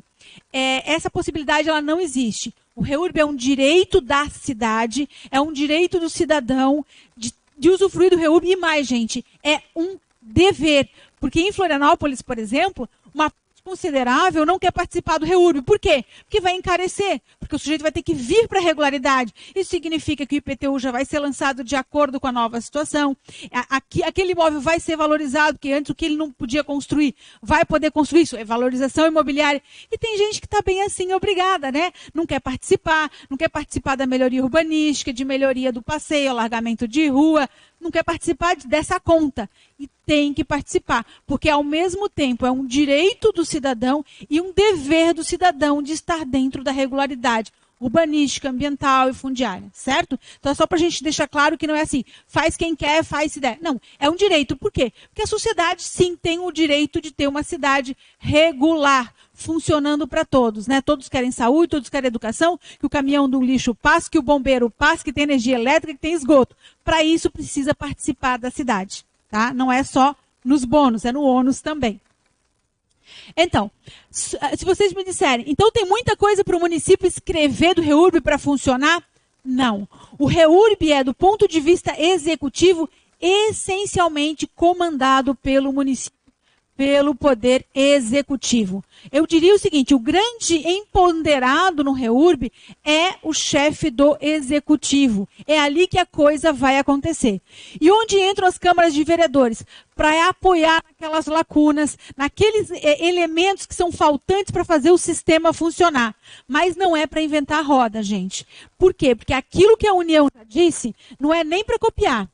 Essa possibilidade ela não existe. O REURB é um direito da cidade, é um direito do cidadão de usufruir do REURB. E mais, gente, é um dever. Porque em Florianópolis, por exemplo, uma considerável não quer participar do REURB. Por quê? Porque vai encarecer, porque o sujeito vai ter que vir para a regularidade. Isso significa que o IPTU já vai ser lançado de acordo com a nova situação. Aquele imóvel vai ser valorizado, porque antes o que ele não podia construir, vai poder construir. Isso é valorização imobiliária. E tem gente que está bem assim, obrigada, né? Não quer participar da melhoria urbanística, de melhoria do passeio, alargamento de rua, não quer participar dessa conta. E tem que participar, porque ao mesmo tempo é um direito do cidadão e um dever do cidadão de estar dentro da regularidade urbanística, ambiental e fundiária, certo? Então é só para a gente deixar claro que não é assim, faz quem quer, faz se der. Não, é um direito. Por quê? Porque a sociedade sim tem o direito de ter uma cidade regular, funcionando para todos, né? Todos querem saúde, todos querem educação, que o caminhão do lixo passe, que o bombeiro passe, que tem energia elétrica, que tem esgoto. Para isso precisa participar da cidade, tá? Não é só nos bônus, é no ônus também. Então, se vocês me disserem, então tem muita coisa para o município escrever do REURB para funcionar? Não. O REURB é, do ponto de vista executivo, essencialmente comandado pelo município, pelo poder executivo. Eu diria o seguinte, o grande empoderado no REURB é o chefe do executivo. É ali que a coisa vai acontecer. E onde entram as câmaras de vereadores? Para apoiar aquelas lacunas, naqueles elementos que são faltantes para fazer o sistema funcionar. Mas não é para inventar a roda, gente. Por quê? Porque aquilo que a União já disse não é nem para copiar,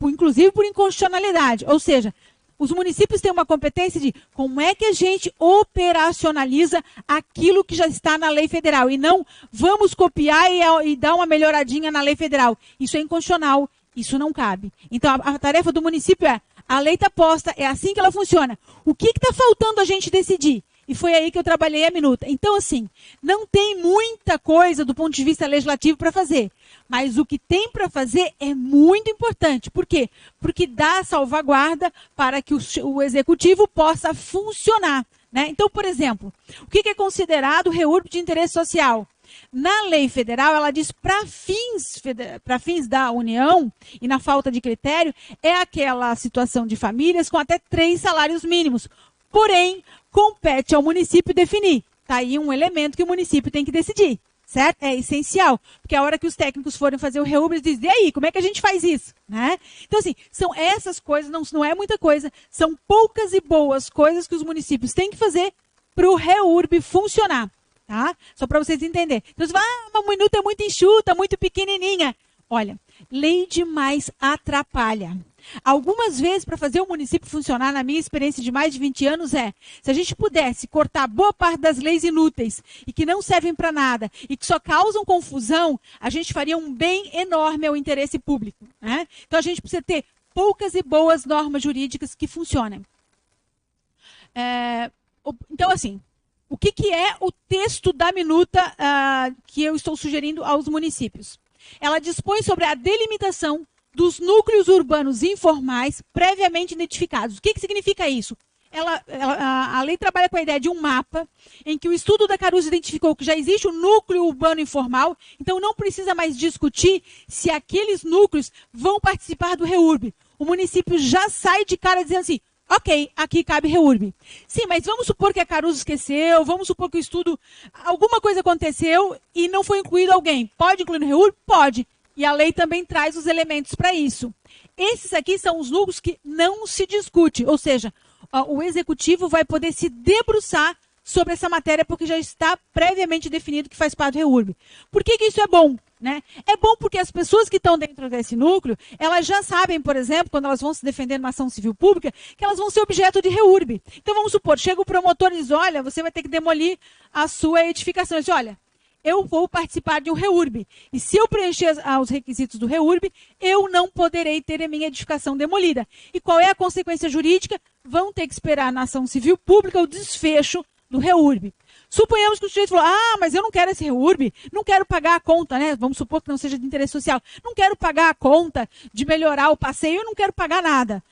inclusive por inconstitucionalidade. Ou seja, os municípios têm uma competência de como é que a gente operacionaliza aquilo que já está na lei federal. E não vamos copiar e dar uma melhoradinha na lei federal. Isso é inconstitucional, isso não cabe. Então a tarefa do município é, a lei está posta, é assim que ela funciona. O que está faltando a gente decidir? E foi aí que eu trabalhei a minuta. Então, assim, não tem muita coisa do ponto de vista legislativo para fazer. Mas o que tem para fazer é muito importante. Por quê? Porque dá salvaguarda para que o executivo possa funcionar, né? Então, por exemplo, o que é considerado REURB de interesse social? Na lei federal, ela diz para fins da União, e na falta de critério, é aquela situação de famílias com até 3 salários mínimos. Porém, compete ao município definir. Está aí um elemento que o município tem que decidir, certo? É essencial, porque a hora que os técnicos forem fazer o REURB, eles dizem, e aí, como é que a gente faz isso? Né? Então, assim, são essas coisas, não é muita coisa, são poucas e boas coisas que os municípios têm que fazer para o REURB funcionar. Tá? Só para vocês entenderem. Então, você fala, uma minuta é muito enxuta, muito pequenininha. Olha, lei demais atrapalha. Algumas vezes, para fazer o município funcionar, na minha experiência de mais de 20 anos, se a gente pudesse cortar boa parte das leis inúteis e que não servem para nada e que só causam confusão, a gente faria um bem enorme ao interesse público. Né? Então, a gente precisa ter poucas e boas normas jurídicas que funcionem. Então, assim, o que é o texto da minuta que eu estou sugerindo aos municípios? Ela dispõe sobre a delimitação dos núcleos urbanos informais previamente identificados. O que significa isso? A lei trabalha com a ideia de um mapa em que o estudo da Caruso identificou que já existe um núcleo urbano informal, então não precisa mais discutir se aqueles núcleos vão participar do REURB. O município já sai de cara dizendo assim, ok, aqui cabe REURB. Sim, mas vamos supor que a Caruso esqueceu, vamos supor que o estudo, alguma coisa aconteceu e não foi incluído alguém. Pode incluir no REURB? Pode. E a lei também traz os elementos para isso. Esses aqui são os núcleos que não se discute, ou seja, o executivo vai poder se debruçar sobre essa matéria porque já está previamente definido que faz parte do REURB. Por que isso é bom? Né? É bom porque as pessoas que estão dentro desse núcleo, elas já sabem, por exemplo, quando elas vão se defender numa ação civil pública, que elas vão ser objeto de REURB. Então vamos supor, chega o promotor e diz, olha, você vai ter que demolir a sua edificação. Ele diz, olha, eu vou participar de um REURB. E se eu preencher os requisitos do REURB, eu não poderei ter a minha edificação demolida. E qual é a consequência jurídica? Vão ter que esperar na ação civil pública o desfecho do REURB. Suponhamos que o sujeito falou, mas eu não quero esse REURB, não quero pagar a conta, né? Vamos supor que não seja de interesse social. Não quero pagar a conta de melhorar o passeio, eu não quero pagar nada.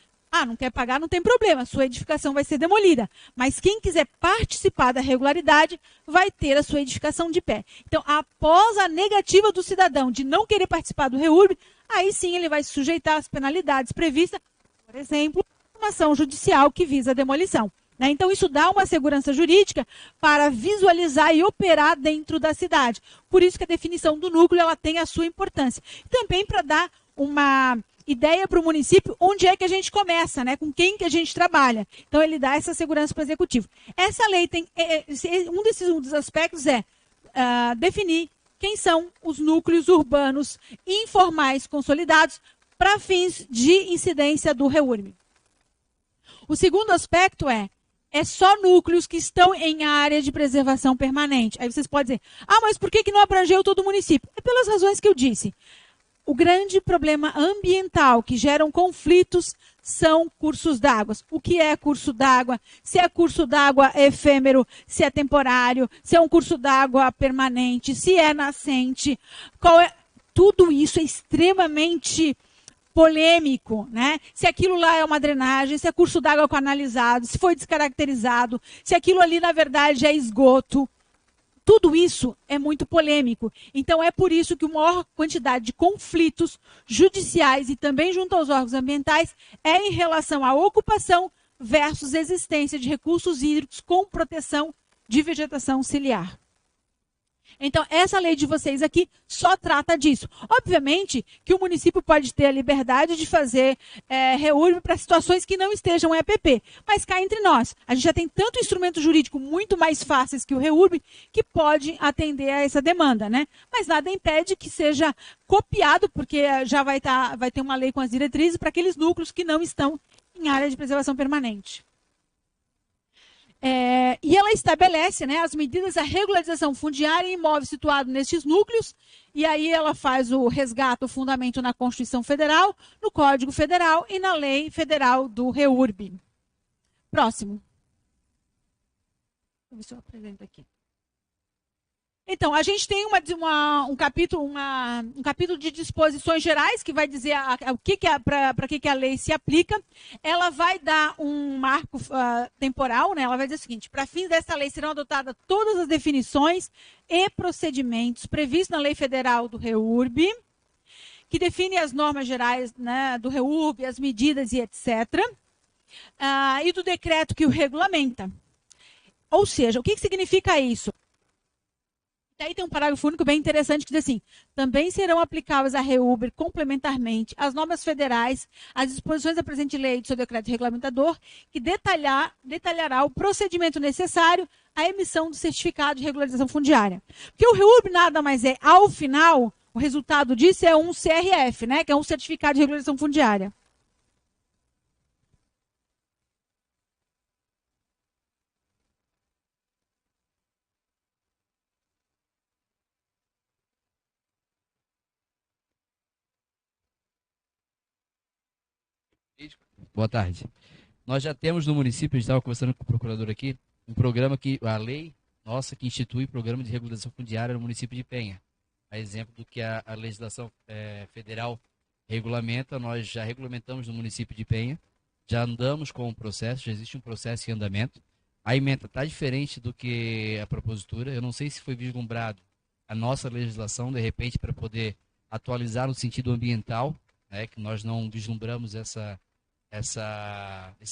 Não quer pagar, não tem problema, sua edificação vai ser demolida. Mas quem quiser participar da regularidade vai ter a sua edificação de pé. Então, após a negativa do cidadão de não querer participar do REURB, aí sim ele vai se sujeitar às penalidades previstas, por exemplo, uma ação judicial que visa a demolição. Né? Então, isso dá uma segurança jurídica para visualizar e operar dentro da cidade. Por isso que a definição do núcleo ela tem a sua importância. Também para dar uma ideia para o município onde é que a gente começa, né? Com quem que a gente trabalha. Então, ele dá essa segurança para o executivo. Essa lei tem... Um dos aspectos é definir quem são os núcleos urbanos informais consolidados para fins de incidência do REURB. O segundo aspecto é só núcleos que estão em área de preservação permanente. Aí vocês podem dizer, mas por que não abrangeu todo o município? É pelas razões que eu disse. O grande problema ambiental que geram conflitos são cursos d'água. O que é curso d'água? Se é curso d'água efêmero, se é temporário, se é um curso d'água permanente, se é nascente. Tudo isso é extremamente polêmico, né? Se aquilo lá é uma drenagem, se é curso d'água canalizado, se foi descaracterizado, se aquilo ali, na verdade, é esgoto. Tudo isso é muito polêmico. Então, é por isso que a maior quantidade de conflitos judiciais e também junto aos órgãos ambientais é em relação à ocupação versus existência de recursos hídricos com proteção de vegetação ciliar. Então, essa lei de vocês aqui só trata disso. Obviamente que o município pode ter a liberdade de fazer REURB para situações que não estejam em EPP. Mas cá entre nós, a gente já tem tanto instrumento jurídico muito mais fáceis que o REURB que pode atender a essa demanda, né? Mas nada impede que seja copiado, porque já vai ter uma lei com as diretrizes para aqueles núcleos que não estão em área de preservação permanente. E ela estabelece, né, as medidas da regularização fundiária em imóvel situado nestes núcleos, e aí ela faz o resgate, o fundamento na Constituição Federal, no Código Federal e na Lei Federal do REURB. Próximo. eu ver se eu apresento aqui. Então, a gente tem um capítulo de disposições gerais que vai dizer para que a lei se aplica. Ela vai dar um marco temporal, né? Ela vai dizer o seguinte: para fins desta lei serão adotadas todas as definições e procedimentos previstos na Lei Federal do REURB, que define as normas gerais, né, do REURB, as medidas e etc., e do decreto que o regulamenta. Ou seja, o que significa isso? Aí tem um parágrafo único bem interessante que diz assim: também serão aplicáveis à REURB complementarmente as normas federais, as disposições da presente lei e do seu decreto regulamentador, que detalhará o procedimento necessário à emissão do certificado de regularização fundiária. Porque o REURB nada mais é, ao final, o resultado disso é um CRF, né, que é um certificado de regularização fundiária. Boa tarde. Nós já temos no município, a gente estava conversando com o procurador aqui, um programa que, a lei nossa, que institui o programa de regularização fundiária no município de Penha. A exemplo do que a legislação federal regulamenta, nós já regulamentamos no município de Penha, já andamos com o processo, já existe um processo em andamento. A ementa está diferente do que a propositura, eu não sei se foi vislumbrado a nossa legislação, de repente, para poder atualizar no sentido ambiental, né, que nós não vislumbramos esse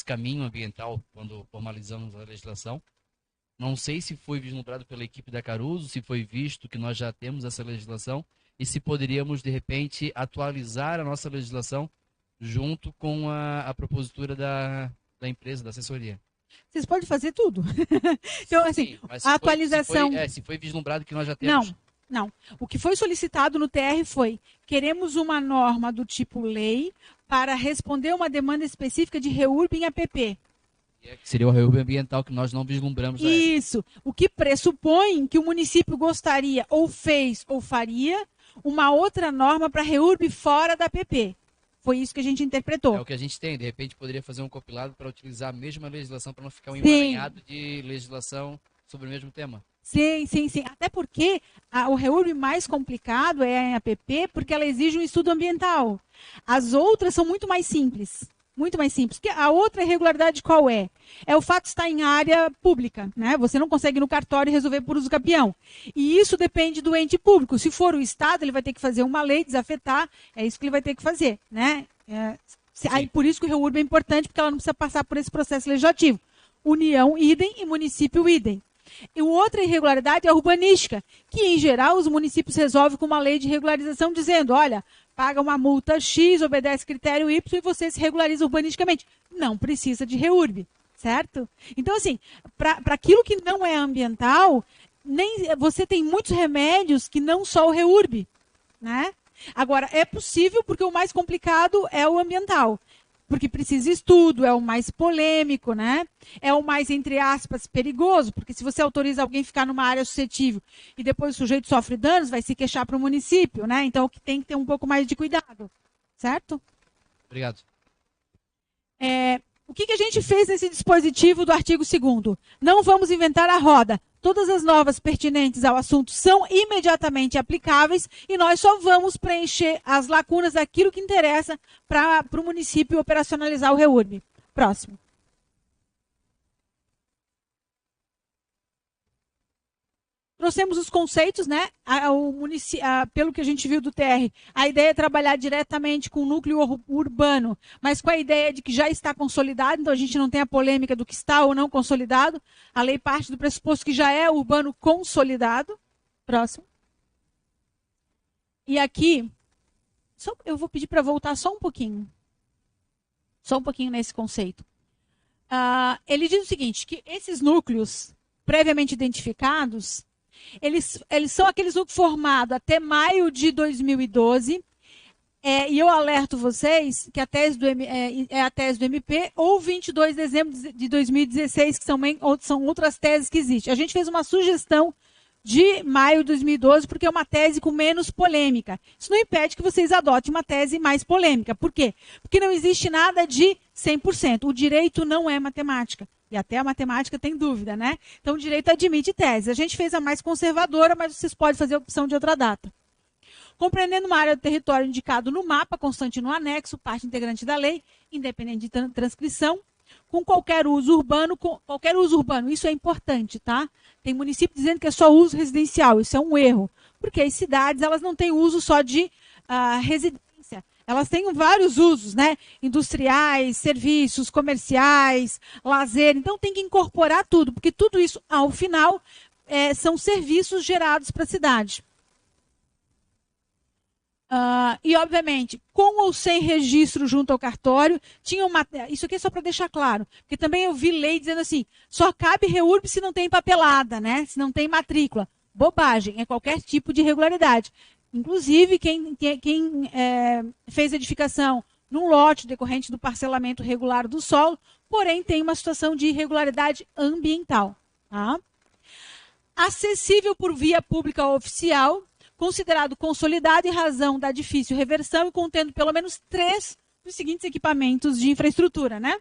caminho ambiental quando formalizamos a legislação. Não sei se foi vislumbrado pela equipe da Caruso, se foi visto que nós já temos essa legislação e se poderíamos, de repente, atualizar a nossa legislação junto com a propositura da empresa, da assessoria. Vocês podem fazer tudo. Então, assim, mas a atualização... se foi vislumbrado que nós já temos... Não. O que foi solicitado no TR foi: queremos uma norma do tipo lei para responder uma demanda específica de REURB em APP. Seria o REURB ambiental que nós não vislumbramos. Isso. O que pressupõe que o município gostaria, ou fez, ou faria, uma outra norma para REURB fora da APP. Foi isso que a gente interpretou. É o que a gente tem. De repente, poderia fazer um compilado para utilizar a mesma legislação, para não ficar um emaranhado de legislação sobre o mesmo tema. Sim. Até porque o REURB mais complicado é a APP, porque ela exige um estudo ambiental. As outras são muito mais simples. Muito mais simples. Porque a outra irregularidade qual é? É o fato de estar em área pública, né? Você não consegue ir no cartório e resolver por uso capião. E isso depende do ente público. Se for o Estado, ele vai ter que fazer uma lei, desafetar. É isso que ele vai ter que fazer, né? Aí, por isso que o REURB é importante, porque ela não precisa passar por esse processo legislativo. União, idem, e município, idem. E outra irregularidade é a urbanística, que, em geral, os municípios resolvem com uma lei de regularização dizendo: olha, paga uma multa X, obedece critério Y e você se regulariza urbanisticamente. Não precisa de REURB, certo? Então, assim, para aquilo que não é ambiental, você tem muitos remédios que não só o REURB, né? Agora, é possível, porque o mais complicado é o ambiental. Porque precisa de estudo, é o mais polêmico, né? É o mais, entre aspas, perigoso, porque se você autoriza alguém a ficar numa área suscetível e depois o sujeito sofre danos, vai se queixar para o município, né? Então, tem que ter um pouco mais de cuidado, certo? Obrigado. O que a gente fez nesse dispositivo do artigo 2º? Não vamos inventar a roda. Todas as normas pertinentes ao assunto são imediatamente aplicáveis e nós só vamos preencher as lacunas daquilo que interessa para o município operacionalizar o REURB. Próximo. Trouxemos os conceitos, né? Pelo que a gente viu do TR, a ideia é trabalhar diretamente com o núcleo urbano, mas com a ideia de que já está consolidado, então a gente não tem a polêmica do que está ou não consolidado. A lei parte do pressuposto que já é urbano consolidado. Próximo. E aqui, eu vou pedir para voltar só um pouquinho. Só um pouquinho nesse conceito. Ele diz o seguinte, que esses núcleos previamente identificados, eles são aqueles núcleos formados até maio de 2012, e eu alerto vocês que a tese é a tese do MP, ou 22 de dezembro de 2016, que são outras teses que existem. A gente fez uma sugestão de maio de 2012, porque é uma tese com menos polêmica. Isso não impede que vocês adotem uma tese mais polêmica. Por quê? Porque não existe nada de 100%. O direito não é matemática. E até a matemática tem dúvida, né? Então, o direito admite tese. A gente fez a mais conservadora, mas vocês podem fazer a opção de outra data. Compreendendo uma área do território indicado no mapa, constante no anexo, parte integrante da lei, independente de transcrição, com qualquer uso urbano, isso é importante, tá? Tem município dizendo que é só uso residencial, isso é um erro, porque as cidades, elas não têm uso só de residência, elas têm vários usos, né? Industriais, serviços, comerciais, lazer, então tem que incorporar tudo, porque tudo isso, ao final, são serviços gerados para a cidade. E, obviamente, com ou sem registro junto ao cartório, tinha uma... Isso aqui é só para deixar claro, porque também eu vi lei dizendo assim, só cabe REURB se não tem papelada, né? Se não tem matrícula. Bobagem, é qualquer tipo de irregularidade. Inclusive, quem fez edificação num lote decorrente do parcelamento regular do solo, porém tem uma situação de irregularidade ambiental. Tá? Acessível por via pública oficial, considerado consolidado em razão da difícil reversão e contendo pelo menos 3 dos seguintes equipamentos de infraestrutura, né?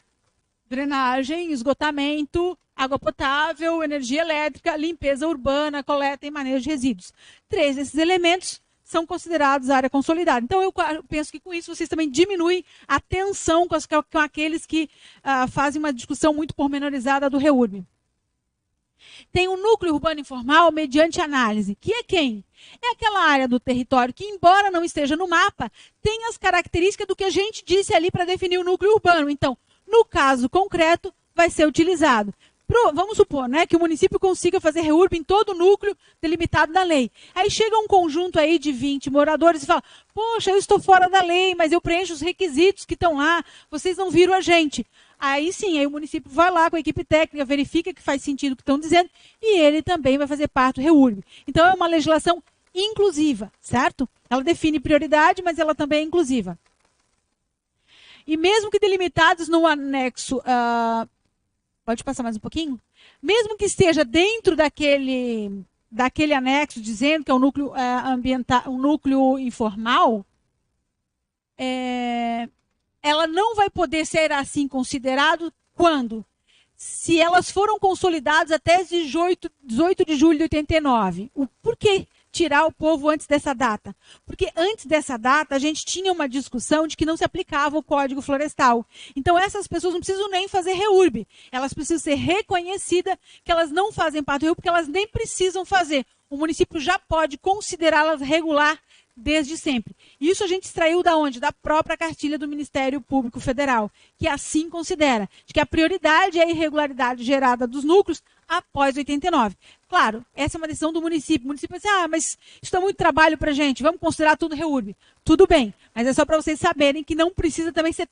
Drenagem, esgotamento, água potável, energia elétrica, limpeza urbana, coleta e manejo de resíduos. 3 desses elementos são considerados área consolidada. Então, eu penso que com isso vocês também diminuem a tensão com aqueles que fazem uma discussão muito pormenorizada do REURB. Tem o núcleo urbano informal mediante análise, que é quem? É aquela área do território que, embora não esteja no mapa, tem as características do que a gente disse ali para definir o núcleo urbano. Então, no caso concreto, vai ser utilizado. Vamos supor, né, que o município consiga fazer REURB em todo o núcleo delimitado da lei. Aí chega um conjunto aí de 20 moradores e fala, poxa, eu estou fora da lei, mas eu preencho os requisitos que estão lá, vocês não viram a gente. Aí sim, aí o município vai lá com a equipe técnica, verifica que faz sentido o que estão dizendo e ele também vai fazer parte do REURB. Então é uma legislação inclusiva, certo? Ela define prioridade, mas ela também é inclusiva. E mesmo que delimitados no anexo... pode passar mais um pouquinho? Mesmo que esteja dentro daquele anexo dizendo que é um núcleo ambiental, um núcleo informal, ela não vai poder ser assim considerado quando? Se elas foram consolidadas até 18 de julho de 89. Por que tirar o povo antes dessa data? Porque antes dessa data a gente tinha uma discussão de que não se aplicava o Código Florestal. Então essas pessoas não precisam nem fazer REURB. Elas precisam ser reconhecidas que elas não fazem parte do REURB, porque elas nem precisam fazer. O município já pode considerá-las regular desde sempre. Isso a gente extraiu da onde? Da própria cartilha do Ministério Público Federal, que assim considera, de que a prioridade é a irregularidade gerada dos núcleos após 89. Claro, essa é uma decisão do município. O município vai dizer, mas isso dá muito trabalho para a gente, vamos considerar tudo REURB. Tudo bem, mas é só para vocês saberem que não precisa também ser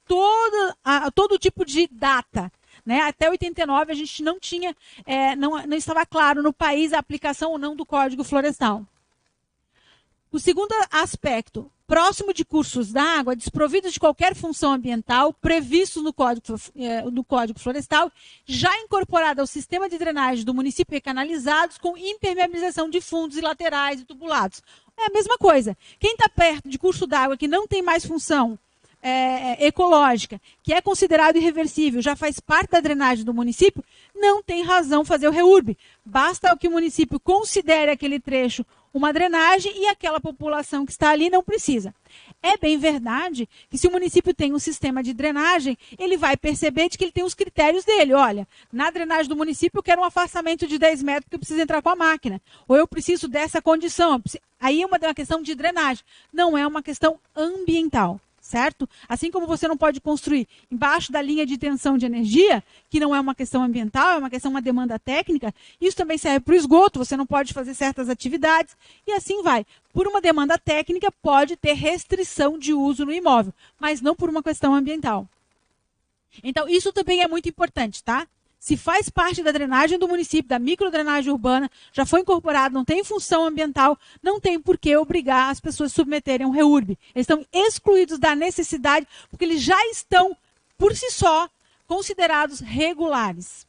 todo tipo de data. Né? Até 89 a gente não tinha, não estava claro no país a aplicação ou não do Código Florestal. O segundo aspecto, próximo de cursos d'água, desprovidos de qualquer função ambiental, previstos no Código Florestal, já incorporado ao sistema de drenagem do município e canalizados com impermeabilização de fundos e laterais e tubulados. É a mesma coisa. Quem está perto de curso d'água que não tem mais função ecológica, que é considerado irreversível, já faz parte da drenagem do município, não tem razão fazer o REURB. Basta que o município considere aquele trecho uma drenagem e aquela população que está ali não precisa. É bem verdade que se o município tem um sistema de drenagem, ele vai perceber de que ele tem os critérios dele. Olha, na drenagem do município eu quero um afastamento de 10 metros porque eu preciso entrar com a máquina. Ou eu preciso dessa condição. Aí é uma questão de drenagem, não é uma questão ambiental. Certo? Assim como você não pode construir embaixo da linha de tensão de energia, que não é uma questão ambiental, é uma demanda técnica, isso também serve para o esgoto, você não pode fazer certas atividades, e assim vai. Por uma demanda técnica, pode ter restrição de uso no imóvel, mas não por uma questão ambiental. Então, isso também é muito importante, tá? Se faz parte da drenagem do município, da microdrenagem urbana, já foi incorporado, não tem função ambiental, não tem por que obrigar as pessoas a submeterem um REURB. Eles estão excluídos da necessidade, porque eles já estão, por si só, considerados regulares.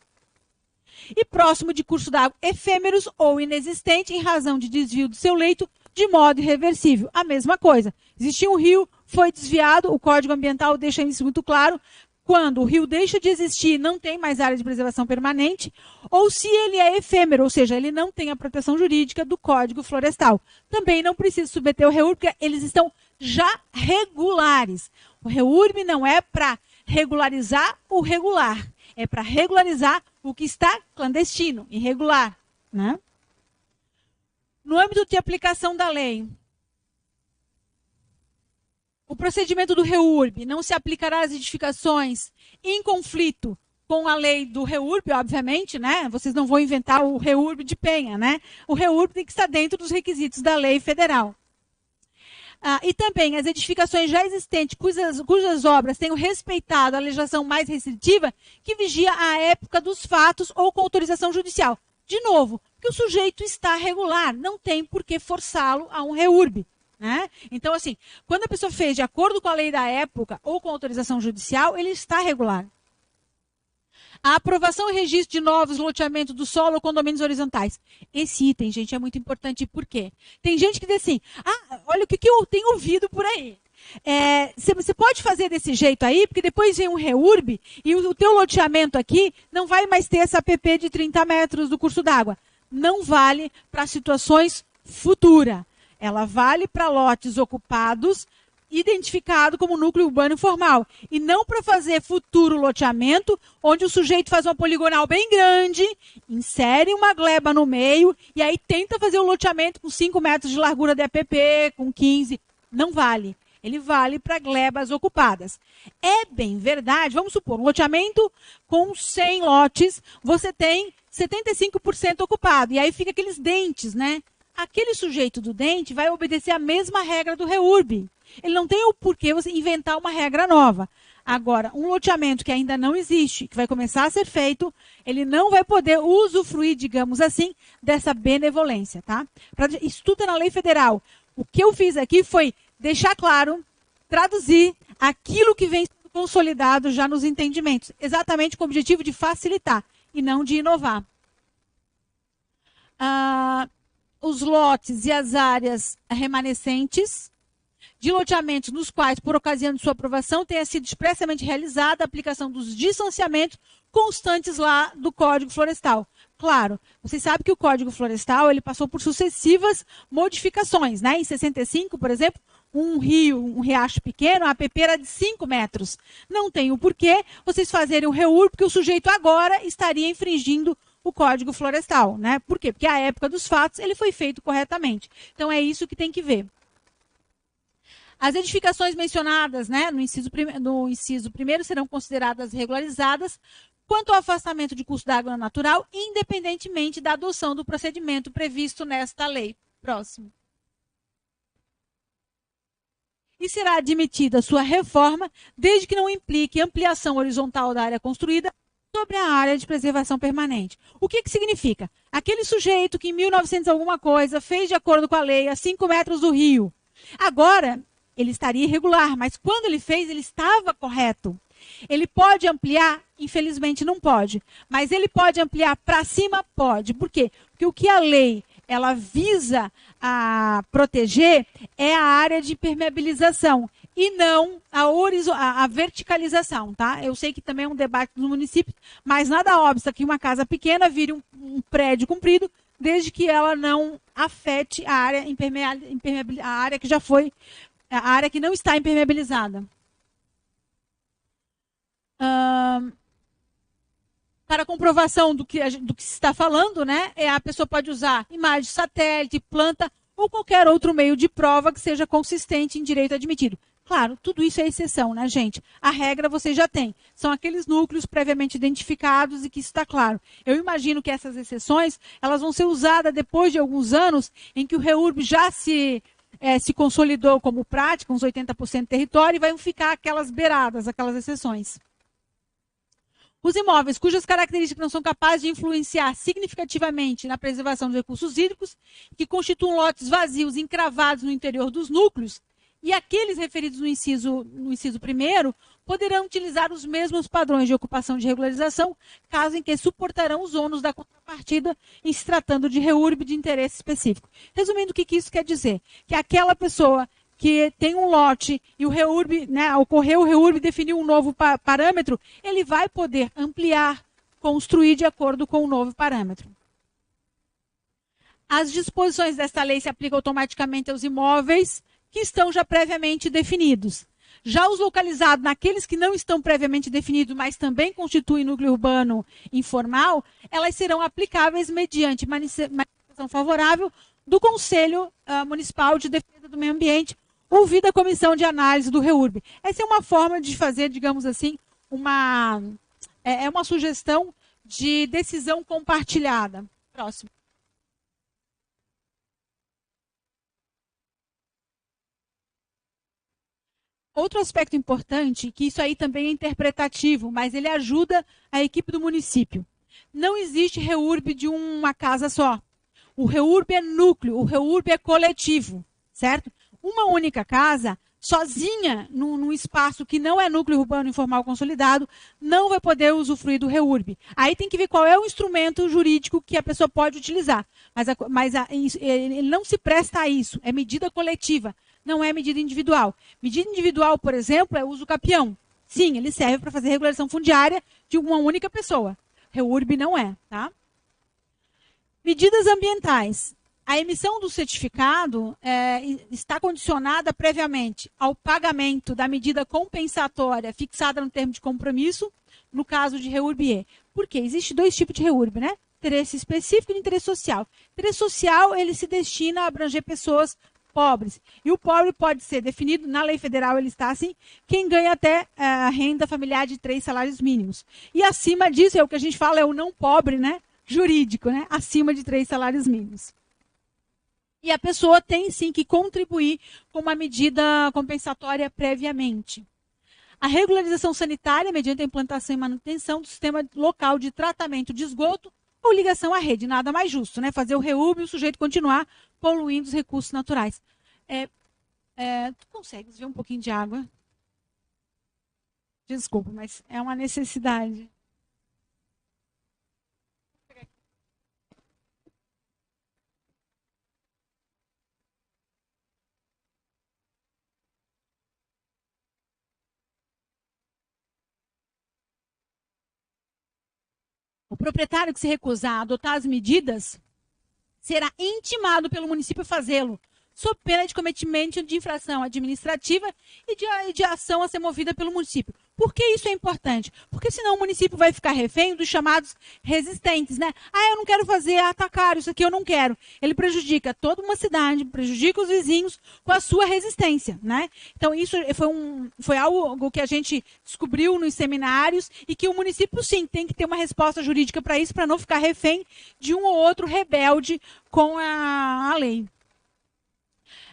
E próximo de curso d'água, efêmeros ou inexistente em razão de desvio do seu leito de modo irreversível. A mesma coisa. Existia um rio, foi desviado, o Código Ambiental deixa isso muito claro. quando o rio deixa de existir, não tem mais área de preservação permanente, ou se ele é efêmero, ou seja, ele não tem a proteção jurídica do Código Florestal. Também não precisa submeter o REURB, porque eles estão já regulares. O REURB não é para regularizar o regular, é para regularizar o que está clandestino, irregular, né? No âmbito de aplicação da lei, o procedimento do REURB não se aplicará às edificações em conflito com a lei do REURB, obviamente, né? Vocês não vão inventar o REURB de Penha, né? O REURB tem que estar dentro dos requisitos da lei federal. E também as edificações já existentes, cujas obras tenham respeitado a legislação mais restritiva, que vigia a época dos fatos ou com autorização judicial. De novo, que o sujeito está regular, não tem por que forçá-lo a um REURB. Né? Então, assim, quando a pessoa fez de acordo com a lei da época ou com autorização judicial, ele está regular. A aprovação e registro de novos loteamentos do solo ou condomínios horizontais. Esse item, gente, é muito importante. Por quê? Tem gente que diz assim, olha o que eu tenho ouvido por aí. Você pode fazer desse jeito aí, porque depois vem um REURB e o teu loteamento aqui não vai mais ter essa APP de 30 metros do curso d'água. Não vale para situações futuras. Ela vale para lotes ocupados, identificado como núcleo urbano informal. E não para fazer futuro loteamento, onde o sujeito faz uma poligonal bem grande, insere uma gleba no meio, e aí tenta fazer o loteamento com 5 metros de largura de APP, com 15. Não vale. Ele vale para glebas ocupadas. É bem verdade, vamos supor, um loteamento com 100 lotes, você tem 75% ocupado. E aí fica aqueles dentes, né? Aquele sujeito do dente vai obedecer a mesma regra do REURB. Ele não tem o porquê você inventar uma regra nova. Agora, um loteamento que ainda não existe, que vai começar a ser feito, ele não vai poder usufruir, digamos assim, dessa benevolência, tá? Estuda na lei federal. O que eu fiz aqui foi deixar claro, traduzir aquilo que vem sendo consolidado já nos entendimentos, exatamente com o objetivo de facilitar e não de inovar. Os lotes e as áreas remanescentes de loteamentos nos quais, por ocasião de sua aprovação, tenha sido expressamente realizada a aplicação dos distanciamentos constantes lá do Código Florestal. Claro, vocês sabem que o Código Florestal ele passou por sucessivas modificações, né? Em 65, por exemplo, um riacho pequeno, a APP era de 5 metros. Não tem o porquê vocês fazerem o REURB, porque o sujeito agora estaria infringindo o Código Florestal, né? Por quê? Porque a época dos fatos ele foi feito corretamente. Então é isso que tem que ver. As edificações mencionadas, né, no inciso primeiro serão consideradas regularizadas quanto ao afastamento de curso d'água natural, independentemente da adoção do procedimento previsto nesta lei. Próximo. E será admitida sua reforma, desde que não implique ampliação horizontal da área construída sobre a área de preservação permanente. O que significa? Aquele sujeito que em 1900 alguma coisa fez de acordo com a lei a 5 metros do rio. Agora, ele estaria irregular, mas quando ele fez, ele estava correto. Ele pode ampliar? Infelizmente não pode. Mas ele pode ampliar para cima? Pode. Por quê? Porque o que a lei ela visa a proteger é a área de impermeabilização e não a verticalização, tá? Eu sei que também é um debate no município, mas nada obsta que uma casa pequena vire um prédio comprido, desde que ela não afete a área a área que já foi, a área que não está impermeabilizada. Para comprovação do que se está falando, né, a pessoa pode usar imagem de satélite, planta ou qualquer outro meio de prova que seja consistente em direito admitido. Claro, tudo isso é exceção, né, gente? A regra você já tem. São aqueles núcleos previamente identificados e que isso está claro. Eu imagino que essas exceções elas vão ser usadas depois de alguns anos em que o REURB já se consolidou como prática, uns 80% do território, e vai ficar aquelas beiradas, aquelas exceções. Os imóveis cujas características não são capazes de influenciar significativamente na preservação dos recursos hídricos, que constituam lotes vazios encravados no interior dos núcleos, e aqueles referidos no inciso primeiro, poderão utilizar os mesmos padrões de ocupação de regularização, caso em que suportarão os ônus da contrapartida em se tratando de REURB de interesse específico. Resumindo, o que isso quer dizer? Que aquela pessoa que tem um lote e o REURB, né, ocorreu o REURB definiu um novo parâmetro, ele vai poder ampliar, construir de acordo com o novo parâmetro. As disposições desta lei se aplicam automaticamente aos imóveis que estão já previamente definidos. Já os localizados naqueles que não estão previamente definidos, mas também constituem núcleo urbano informal, elas serão aplicáveis mediante manifestação favorável do Conselho Municipal de Defesa do Meio Ambiente, ouvida a comissão de análise do REURB. Essa é uma forma de fazer, digamos assim, uma sugestão de decisão compartilhada. Próximo. Outro aspecto importante, que isso aí também é interpretativo, mas ele ajuda a equipe do município. Não existe REURB de uma casa só. O REURB é núcleo, o REURB é coletivo, certo? Uma única casa, sozinha, num espaço que não é núcleo urbano informal consolidado, não vai poder usufruir do REURB. Aí tem que ver qual é o instrumento jurídico que a pessoa pode utilizar. Mas ele não se presta a isso, é medida coletiva. Não é medida individual. Medida individual, por exemplo, é uso capião. Sim, ele serve para fazer regularização fundiária de uma única pessoa. REURB não é, tá? Medidas ambientais. A emissão do certificado está condicionada previamente ao pagamento da medida compensatória fixada no termo de compromisso, no caso de REURB-E. Por quê? Existe dois tipos de REURB, né? Interesse específico e interesse social. Interesse social, ele se destina a abranger pessoas pobres. E o pobre pode ser definido, na lei federal ele está assim, quem ganha até a renda familiar de 3 salários mínimos. E acima disso, é o que a gente fala, é o não pobre, né? Jurídico, né? Acima de 3 salários mínimos. E a pessoa tem sim que contribuir com uma medida compensatória previamente. A regularização sanitária, mediante a implantação e manutenção do sistema local de tratamento de esgoto ou ligação à rede. Nada mais justo, né? Fazer o REURB e o sujeito continuar poluindo os recursos naturais. Tu consegues ver um pouquinho de água? Desculpa, mas é uma necessidade. O proprietário que se recusar a adotar as medidas será intimado pelo município a fazê-lo, sob pena de cometimento de infração administrativa e de ação a ser movida pelo município. Por que isso é importante? Porque senão o município vai ficar refém dos chamados resistentes, né? Eu não quero fazer, atacar, isso aqui eu não quero. Ele prejudica toda uma cidade, prejudica os vizinhos com a sua resistência, né? Então isso foi algo que a gente descobriu nos seminários e que o município sim tem que ter uma resposta jurídica para isso, para não ficar refém de um ou outro rebelde com a lei.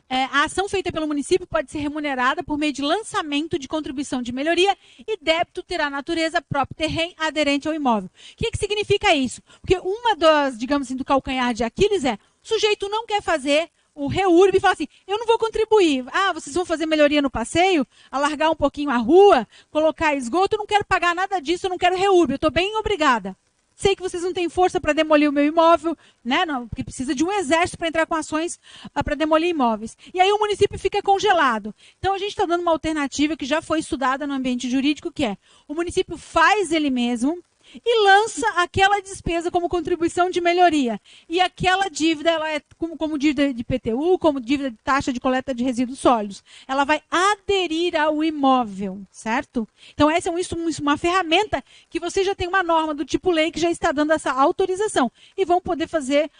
A ação feita pelo município pode ser remunerada por meio de lançamento de contribuição de melhoria e débito terá natureza própria terreno aderente ao imóvel. O que significa isso? Porque uma das, digamos assim, do calcanhar de Aquiles o sujeito não quer fazer o REURB e fala assim, eu não vou contribuir. Vocês vão fazer melhoria no passeio, alargar um pouquinho a rua, colocar esgoto, eu não quero pagar nada disso, eu não quero REURB, eu estou bem obrigada. Sei que vocês não têm força para demolir o meu imóvel, né? Não, porque precisa de um exército para entrar com ações para demolir imóveis. E aí o município fica congelado. Então a gente está dando uma alternativa que já foi estudada no ambiente jurídico, que é o município faz ele mesmo e lança aquela despesa como contribuição de melhoria. E aquela dívida, ela é como dívida de IPTU, como dívida de taxa de coleta de resíduos sólidos. Ela vai aderir ao imóvel, certo? Então essa é uma ferramenta que você já tem uma norma do tipo lei que já está dando essa autorização. E vão poder fazer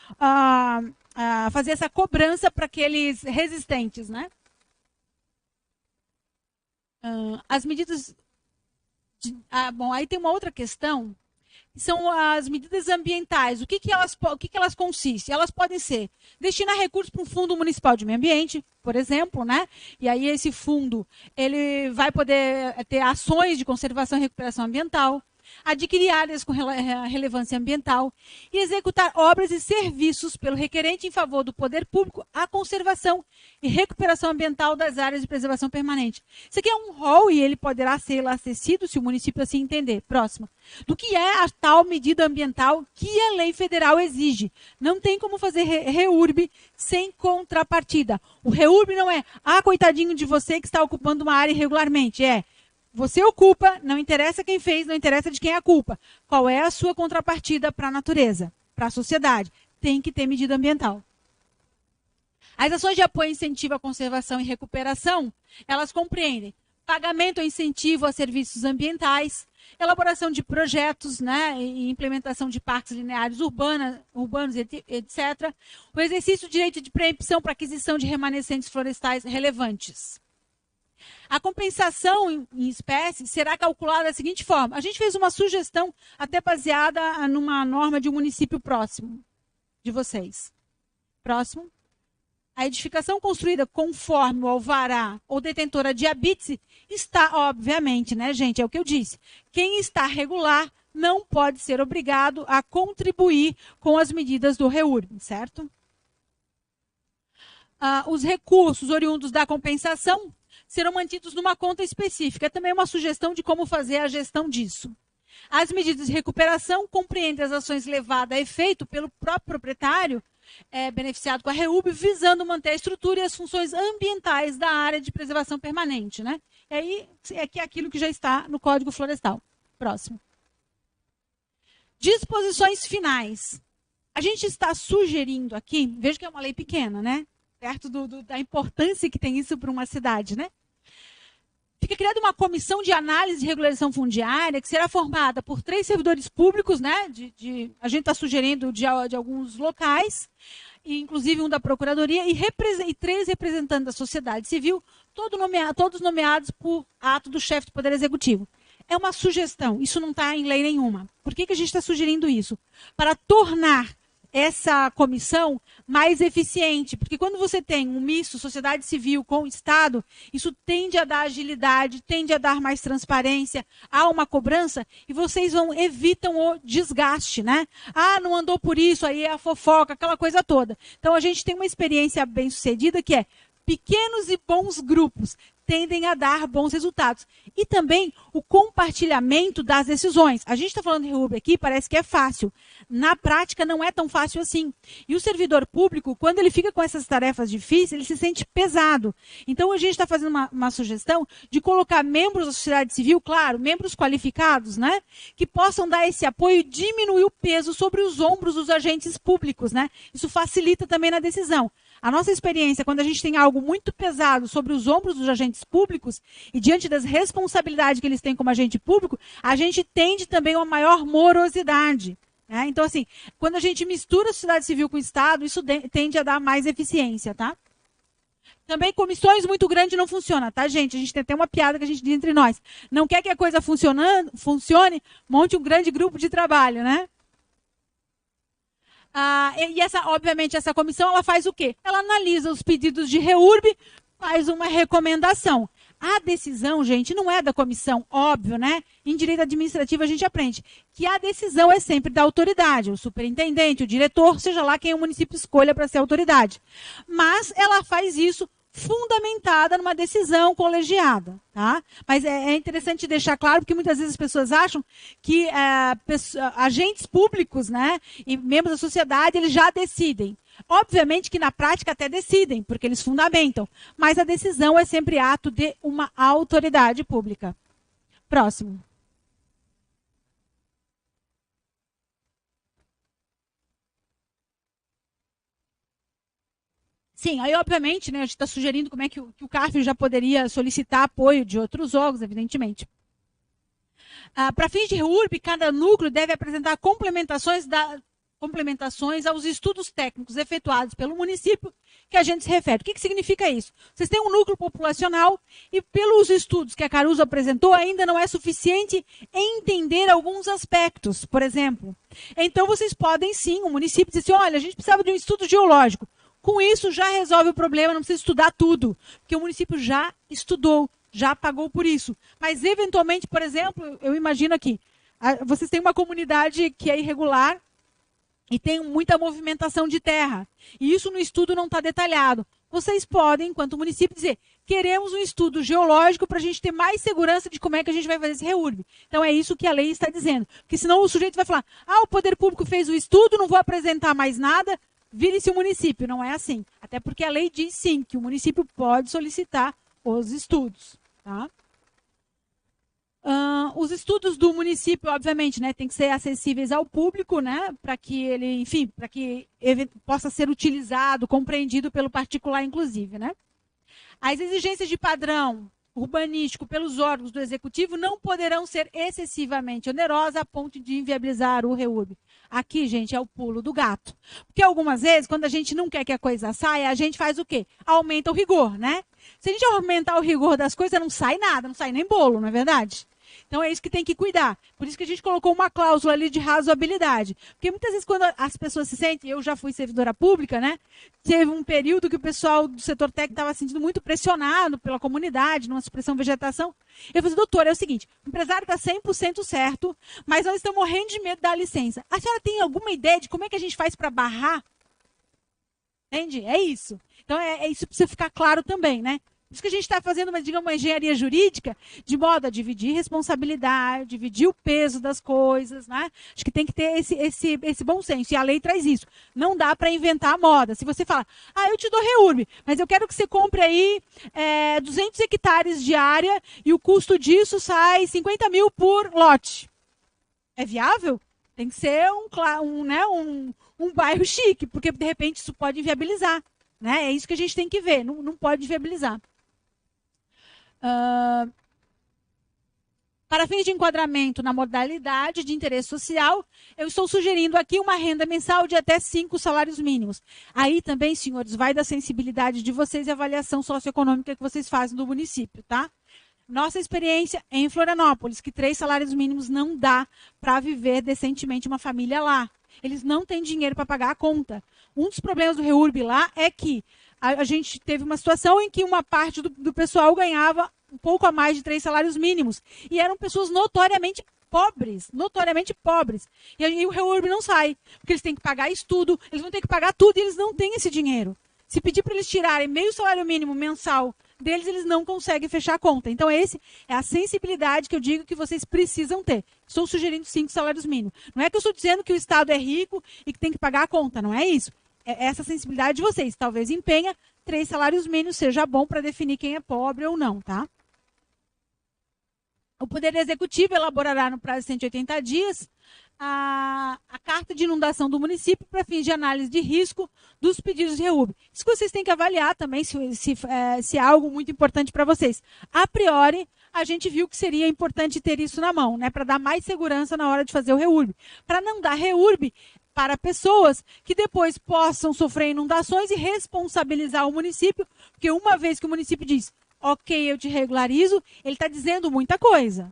essa cobrança para aqueles resistentes, né? As medidas... bom, aí tem uma outra questão, que são as medidas ambientais. O que elas consistem? Elas podem ser destinar recursos para um fundo municipal de meio ambiente, por exemplo, né? E aí esse fundo ele vai poder ter ações de conservação e recuperação ambiental. adquirir áreas com relevância ambiental e executar obras e serviços pelo requerente em favor do poder público à conservação e recuperação ambiental das áreas de preservação permanente. Isso aqui é um rol e ele poderá ser acessível se o município assim entender. Próximo. Do que é a tal medida ambiental que a lei federal exige. Não tem como fazer REURB sem contrapartida. O REURB não é, coitadinho de você que está ocupando uma área irregularmente. Você ocupa, não interessa quem fez, não interessa de quem é a culpa. Qual é a sua contrapartida para a natureza, para a sociedade? Tem que ter medida ambiental. As ações de apoio e incentivo à conservação e recuperação, elas compreendem pagamento ou incentivo a serviços ambientais, elaboração de projetos, né, e implementação de parques lineares urbanos, etc. O exercício do direito de preempção para aquisição de remanescentes florestais relevantes. A compensação em espécie será calculada da seguinte forma. A gente fez uma sugestão até baseada numa norma de um município próximo de vocês. Próximo. A edificação construída conforme o alvará ou detentora de habite está, obviamente, né, gente, é o que eu disse. Quem está regular não pode ser obrigado a contribuir com as medidas do REURB, certo? Os recursos oriundos da compensação serão mantidos numa conta específica. Também é uma sugestão de como fazer a gestão disso. As medidas de recuperação compreendem as ações levadas a efeito pelo próprio proprietário beneficiado com a REURB, visando manter a estrutura e as funções ambientais da área de preservação permanente. Né? E aí é aquilo que já está no Código Florestal. Próximo. Disposições finais. A gente está sugerindo aqui, veja que é uma lei pequena, né? Perto da importância que tem isso para uma cidade, né? Fica criada uma comissão de análise de regularização fundiária que será formada por 3 servidores públicos, né? A gente está sugerindo de alguns locais, inclusive um da Procuradoria, e 3 representantes da sociedade civil, todos nomeados por ato do chefe do Poder Executivo. É uma sugestão, isso não está em lei nenhuma. Por que a gente está sugerindo isso? Para tornar essa comissão mais eficiente, porque quando você tem um misto, sociedade civil com Estado, isso tende a dar agilidade, tende a dar mais transparência, há uma cobrança e vocês evitam o desgaste, né? Não andou por isso, aí é a fofoca, aquela coisa toda. Então a gente tem uma experiência bem sucedida que é pequenos e bons grupos tendem a dar bons resultados. E também o compartilhamento das decisões. A gente está falando de REURB aqui, parece que é fácil. Na prática, não é tão fácil assim. E o servidor público, quando ele fica com essas tarefas difíceis, ele se sente pesado. Então, a gente está fazendo uma sugestão de colocar membros da sociedade civil, claro, membros qualificados, né, que possam dar esse apoio e diminuir o peso sobre os ombros dos agentes públicos. Né? Isso facilita também na decisão. A nossa experiência, quando a gente tem algo muito pesado sobre os ombros dos agentes públicos e diante das responsabilidades que eles têm como agente público, a gente tende também a uma maior morosidade. Né? Então, assim, quando a gente mistura a sociedade civil com o Estado, isso tende a dar mais eficiência, tá? Também comissões muito grandes não funcionam, tá, gente? A gente tem até uma piada que a gente diz entre nós. Não quer que a coisa funcione, monte um grande grupo de trabalho, né? E obviamente, essa comissão, ela faz o quê? Ela analisa os pedidos de REURB, faz uma recomendação. A decisão, gente, não é da comissão, óbvio, né? Em direito administrativo a gente aprende que a decisão é sempre da autoridade, o superintendente, o diretor, seja lá quem o município escolha para ser autoridade. Mas ela faz isso fundamentada numa decisão colegiada, tá? Mas é interessante deixar claro, porque muitas vezes as pessoas acham que agentes públicos, né, e membros da sociedade, eles já decidem. Obviamente que na prática até decidem, porque eles fundamentam, mas a decisão é sempre ato de uma autoridade pública. Próximo. Sim, aí obviamente, né, a gente está sugerindo como é que o CARF já poderia solicitar apoio de outros órgãos, evidentemente. Para fins de REURB, cada núcleo deve apresentar complementações aos estudos técnicos efetuados pelo município que a gente se refere. O que significa isso? Vocês têm um núcleo populacional e pelos estudos que a Caruso apresentou ainda não é suficiente entender alguns aspectos, por exemplo. Então vocês podem sim, o município dizer assim, olha, a gente precisava de um estudo geológico. Com isso já resolve o problema, não precisa estudar tudo, porque o município já estudou, já pagou por isso. Mas eventualmente, por exemplo, eu imagino aqui, Vocês têm uma comunidade que é irregular e tem muita movimentação de terra. E isso no estudo não está detalhado. Vocês podem, enquanto município, dizer: queremos um estudo geológico para a gente ter mais segurança de como é que a gente vai fazer esse reúrbio. Então é isso que a lei está dizendo. Porque senão o sujeito vai falar: o poder público fez o estudo, não vou apresentar mais nada, vire-se o município. Não é assim. Até porque a lei diz sim que o município pode solicitar os estudos. Tá? Os estudos do município, obviamente, né, tem que ser acessíveis ao público, né, para que ele, enfim, para que possa ser utilizado, compreendido pelo particular, inclusive, né. As exigências de padrão urbanístico pelos órgãos do executivo não poderão ser excessivamente onerosas a ponto de inviabilizar o reúrbio. Aqui, gente, é o pulo do gato. Porque algumas vezes, quando a gente não quer que a coisa saia, a gente faz o quê? Aumenta o rigor, né? Se a gente aumentar o rigor das coisas, não sai nada, não sai nem bolo, não é verdade? Então é isso que tem que cuidar. Por isso que a gente colocou uma cláusula ali de razoabilidade. Porque muitas vezes quando as pessoas se sentem, eu já fui servidora pública, né? Teve um período que o pessoal do setor técnico estava se sentindo muito pressionado pela comunidade, numa supressão vegetação. Eu falei: doutor, é o seguinte, o empresário está 100% certo, mas nós estamos morrendo de medo da licença. A senhora tem alguma ideia de como é que a gente faz para barrar? Entende? É isso. Então isso precisa ficar claro também, né? Por isso que a gente está fazendo uma engenharia jurídica de modo a dividir responsabilidade, dividir o peso das coisas, né? Acho que tem que ter esse bom senso. E a lei traz isso. Não dá para inventar a moda. Se você fala: eu te dou reúrbio, mas eu quero que você compre aí 200 hectares de área e o custo disso sai 50 mil por lote. É viável? Tem que ser um bairro chique, porque de repente isso pode inviabilizar. Né? É isso que a gente tem que ver. Não pode inviabilizar. Para fins de enquadramento na modalidade de interesse social, eu estou sugerindo aqui uma renda mensal de até 5 salários mínimos. Aí também, senhores, vai da sensibilidade de vocês e avaliação socioeconômica que vocês fazem do município, tá? Nossa experiência em Florianópolis, que 3 salários mínimos não dá para viver decentemente uma família lá. Eles não têm dinheiro para pagar a conta. Um dos problemas do reúrbio lá é que a gente teve uma situação em que uma parte do pessoal ganhava um pouco a mais de 3 salários mínimos. E eram pessoas notoriamente pobres. E aí o reúrbio não sai. Porque eles têm que pagar estudo, eles vão ter que pagar tudo e eles não têm esse dinheiro. Se pedir para eles tirarem meio salário mínimo mensal deles, eles não conseguem fechar a conta. Então, é a sensibilidade que eu digo que vocês precisam ter. Estou sugerindo 5 salários mínimos. Não é que eu estou dizendo que o Estado é rico e que tem que pagar a conta. Não é isso. É essa sensibilidade de vocês. Talvez empenha 3 salários mínimos seja bom para definir quem é pobre ou não, tá? O Poder Executivo elaborará no prazo de 180 dias a carta de inundação do município para fins de análise de risco dos pedidos de reúrbio. Isso que vocês têm que avaliar também, se é algo muito importante para vocês. A priori, a gente viu que seria importante ter isso na mão, né, para dar mais segurança na hora de fazer o reúrbio. Para não dar reúrbio para pessoas que depois possam sofrer inundações e responsabilizar o município, porque uma vez que o município diz: ok, eu te regularizo, ele está dizendo muita coisa.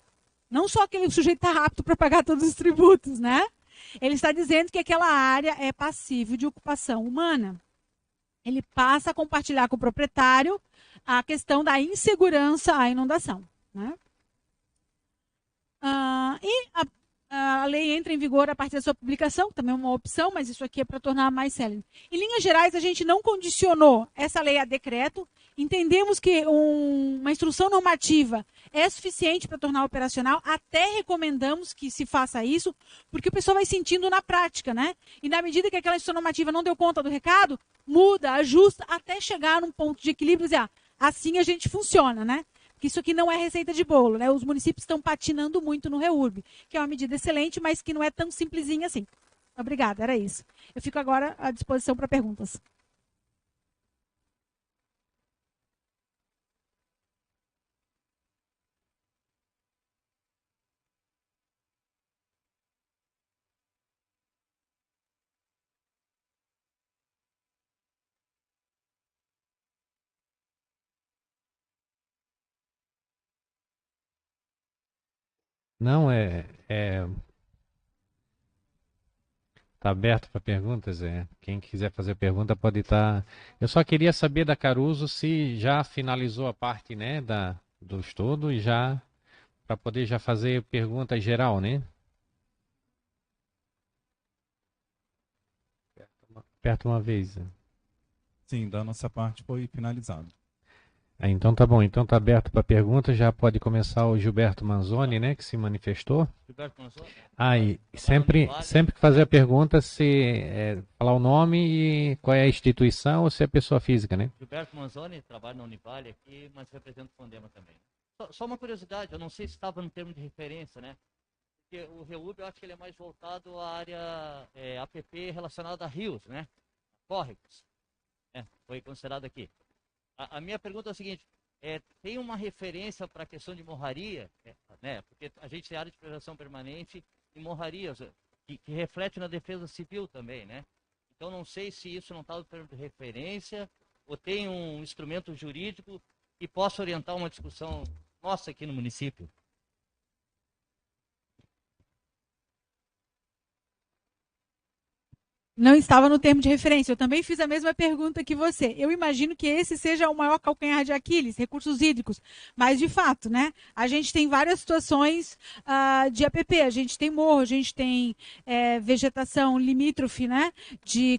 Não só que o sujeito está apto para pagar todos os tributos, né? Ele está dizendo que aquela área é passível de ocupação humana. Ele passa a compartilhar com o proprietário a questão da insegurança à inundação, né? A lei entra em vigor a partir da sua publicação, também é uma opção, mas isso aqui é para tornar mais célere. Em linhas gerais, a gente não condicionou essa lei a decreto. Entendemos que uma instrução normativa é suficiente para tornar operacional. Até recomendamos que se faça isso, porque o pessoal vai sentindo na prática, né? E na medida que aquela instrução normativa não deu conta do recado, muda, ajusta, até chegar num ponto de equilíbrio e dizer: assim a gente funciona, né? Porque isso aqui não é receita de bolo, né? Os municípios estão patinando muito no reúrbio, que é uma medida excelente, mas que não é tão simplesinha assim. Obrigada, era isso. Eu fico agora à disposição para perguntas. Não, tá aberto para perguntas, Quem quiser fazer pergunta pode estar. Eu só queria saber da Caruso se já finalizou a parte, né, do estudo e já para poder já fazer pergunta geral, né? Aperta uma vez. Sim, da nossa parte foi finalizado. Então tá bom, então tá aberto para perguntas, já pode começar o Gilberto Manzoni, né, que se manifestou. Gilberto Manzoni. E sempre que fazer a pergunta, se falar o nome e qual é a instituição ou se é pessoa física, né? Gilberto Manzoni, trabalho na Univale aqui, mas represento o Fundema também. Só uma curiosidade, eu não sei se estava no termo de referência, né? Porque o REUB, eu acho que ele é mais voltado à área APP relacionada a rios, né? Córregos. Foi considerado aqui. A minha pergunta é a seguinte, tem uma referência para a questão de morraria, né? Porque a gente tem área de prevenção permanente e morrarias, que reflete na defesa civil também, né? Então não sei se isso não está no termo de referência ou tem um instrumento jurídico que possa orientar uma discussão nossa aqui no município. Não estava no termo de referência. Eu também fiz a mesma pergunta que você. Eu imagino que esse seja o maior calcanhar de Aquiles, recursos hídricos. Mas, de fato, né, a gente tem várias situações de APP. A gente tem morro, a gente tem vegetação limítrofe, né,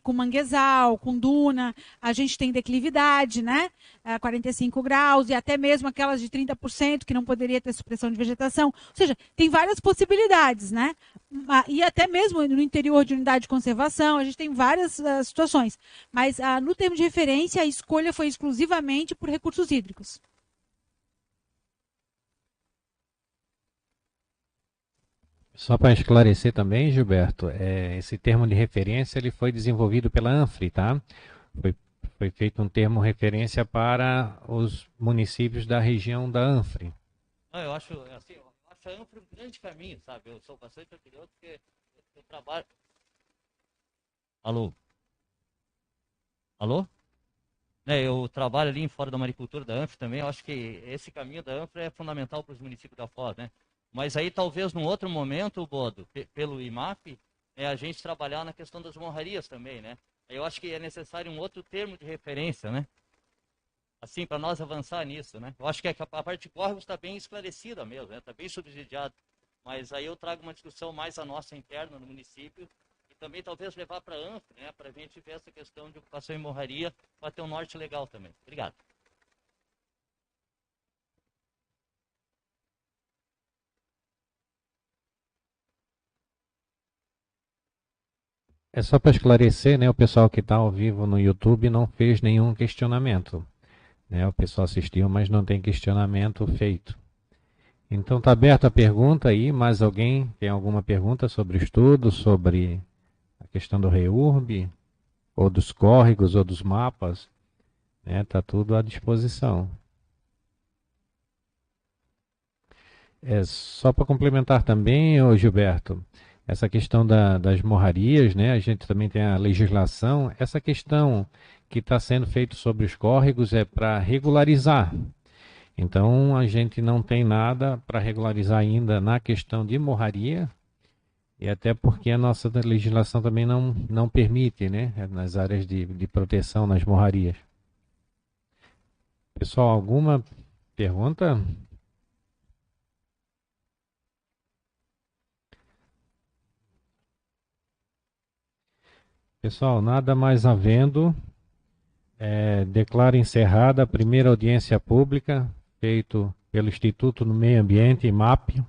com manguezal, com duna. A gente tem declividade, né, 45 graus, e até mesmo aquelas de 30% que não poderia ter supressão de vegetação. Ou seja, tem várias possibilidades, né? E até mesmo no interior de unidade de conservação, a gente tem várias situações. Mas no termo de referência, a escolha foi exclusivamente por recursos hídricos. Só para esclarecer também, Gilberto, esse termo de referência ele foi desenvolvido pela ANFRE, tá? Foi feito um termo referência para os municípios da região da ANFRE. Eu acho assim, a ANFRE um grande caminho, sabe? Eu sou bastante orgulhoso porque eu trabalho... Alô? Eu trabalho ali em Fora da Maricultura da ANFRE também, eu acho que esse caminho da ANFRE é fundamental para os municípios da Foz, né? Mas aí talvez num outro momento, Bodo, pelo IMAP, a gente trabalhar na questão das morrarias também, né? Eu acho que é necessário um outro termo de referência, né? Assim, para nós avançar nisso, né? Eu acho que a parte de córregos está bem esclarecida mesmo, está bem subsidiada. Mas aí eu trago uma discussão mais a nossa interna no município e também talvez levar para a ANFRE, né? Para a gente ver essa questão de ocupação e morraria, para ter um norte legal também. Obrigado. É só para esclarecer, né? O pessoal que está ao vivo no YouTube não fez nenhum questionamento. O pessoal assistiu, mas não tem questionamento feito. Então está aberta a pergunta aí. Mais alguém tem alguma pergunta sobre o estudo, sobre a questão do REURB, ou dos córregos, ou dos mapas? Está tudo à disposição. Só para complementar também, Gilberto, essa questão das morrarias, né? A gente também tem a legislação. Essa questão que está sendo feito sobre os córregos é para regularizar. Então, a gente não tem nada para regularizar ainda na questão de morraria, e até porque a nossa legislação também não permite, né? Nas áreas de proteção, nas morrarias. Pessoal, alguma pergunta? Pessoal, nada mais havendo, declaro encerrada a primeira audiência pública feito pelo Instituto do Meio Ambiente, IMAP.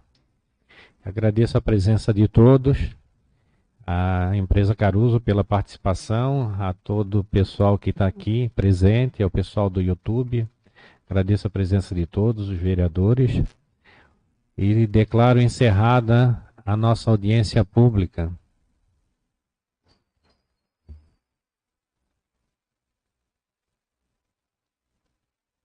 Agradeço a presença de todos, a empresa Caruso pela participação, a todo o pessoal que está aqui presente, ao pessoal do YouTube. Agradeço a presença de todos os vereadores e declaro encerrada a nossa audiência pública.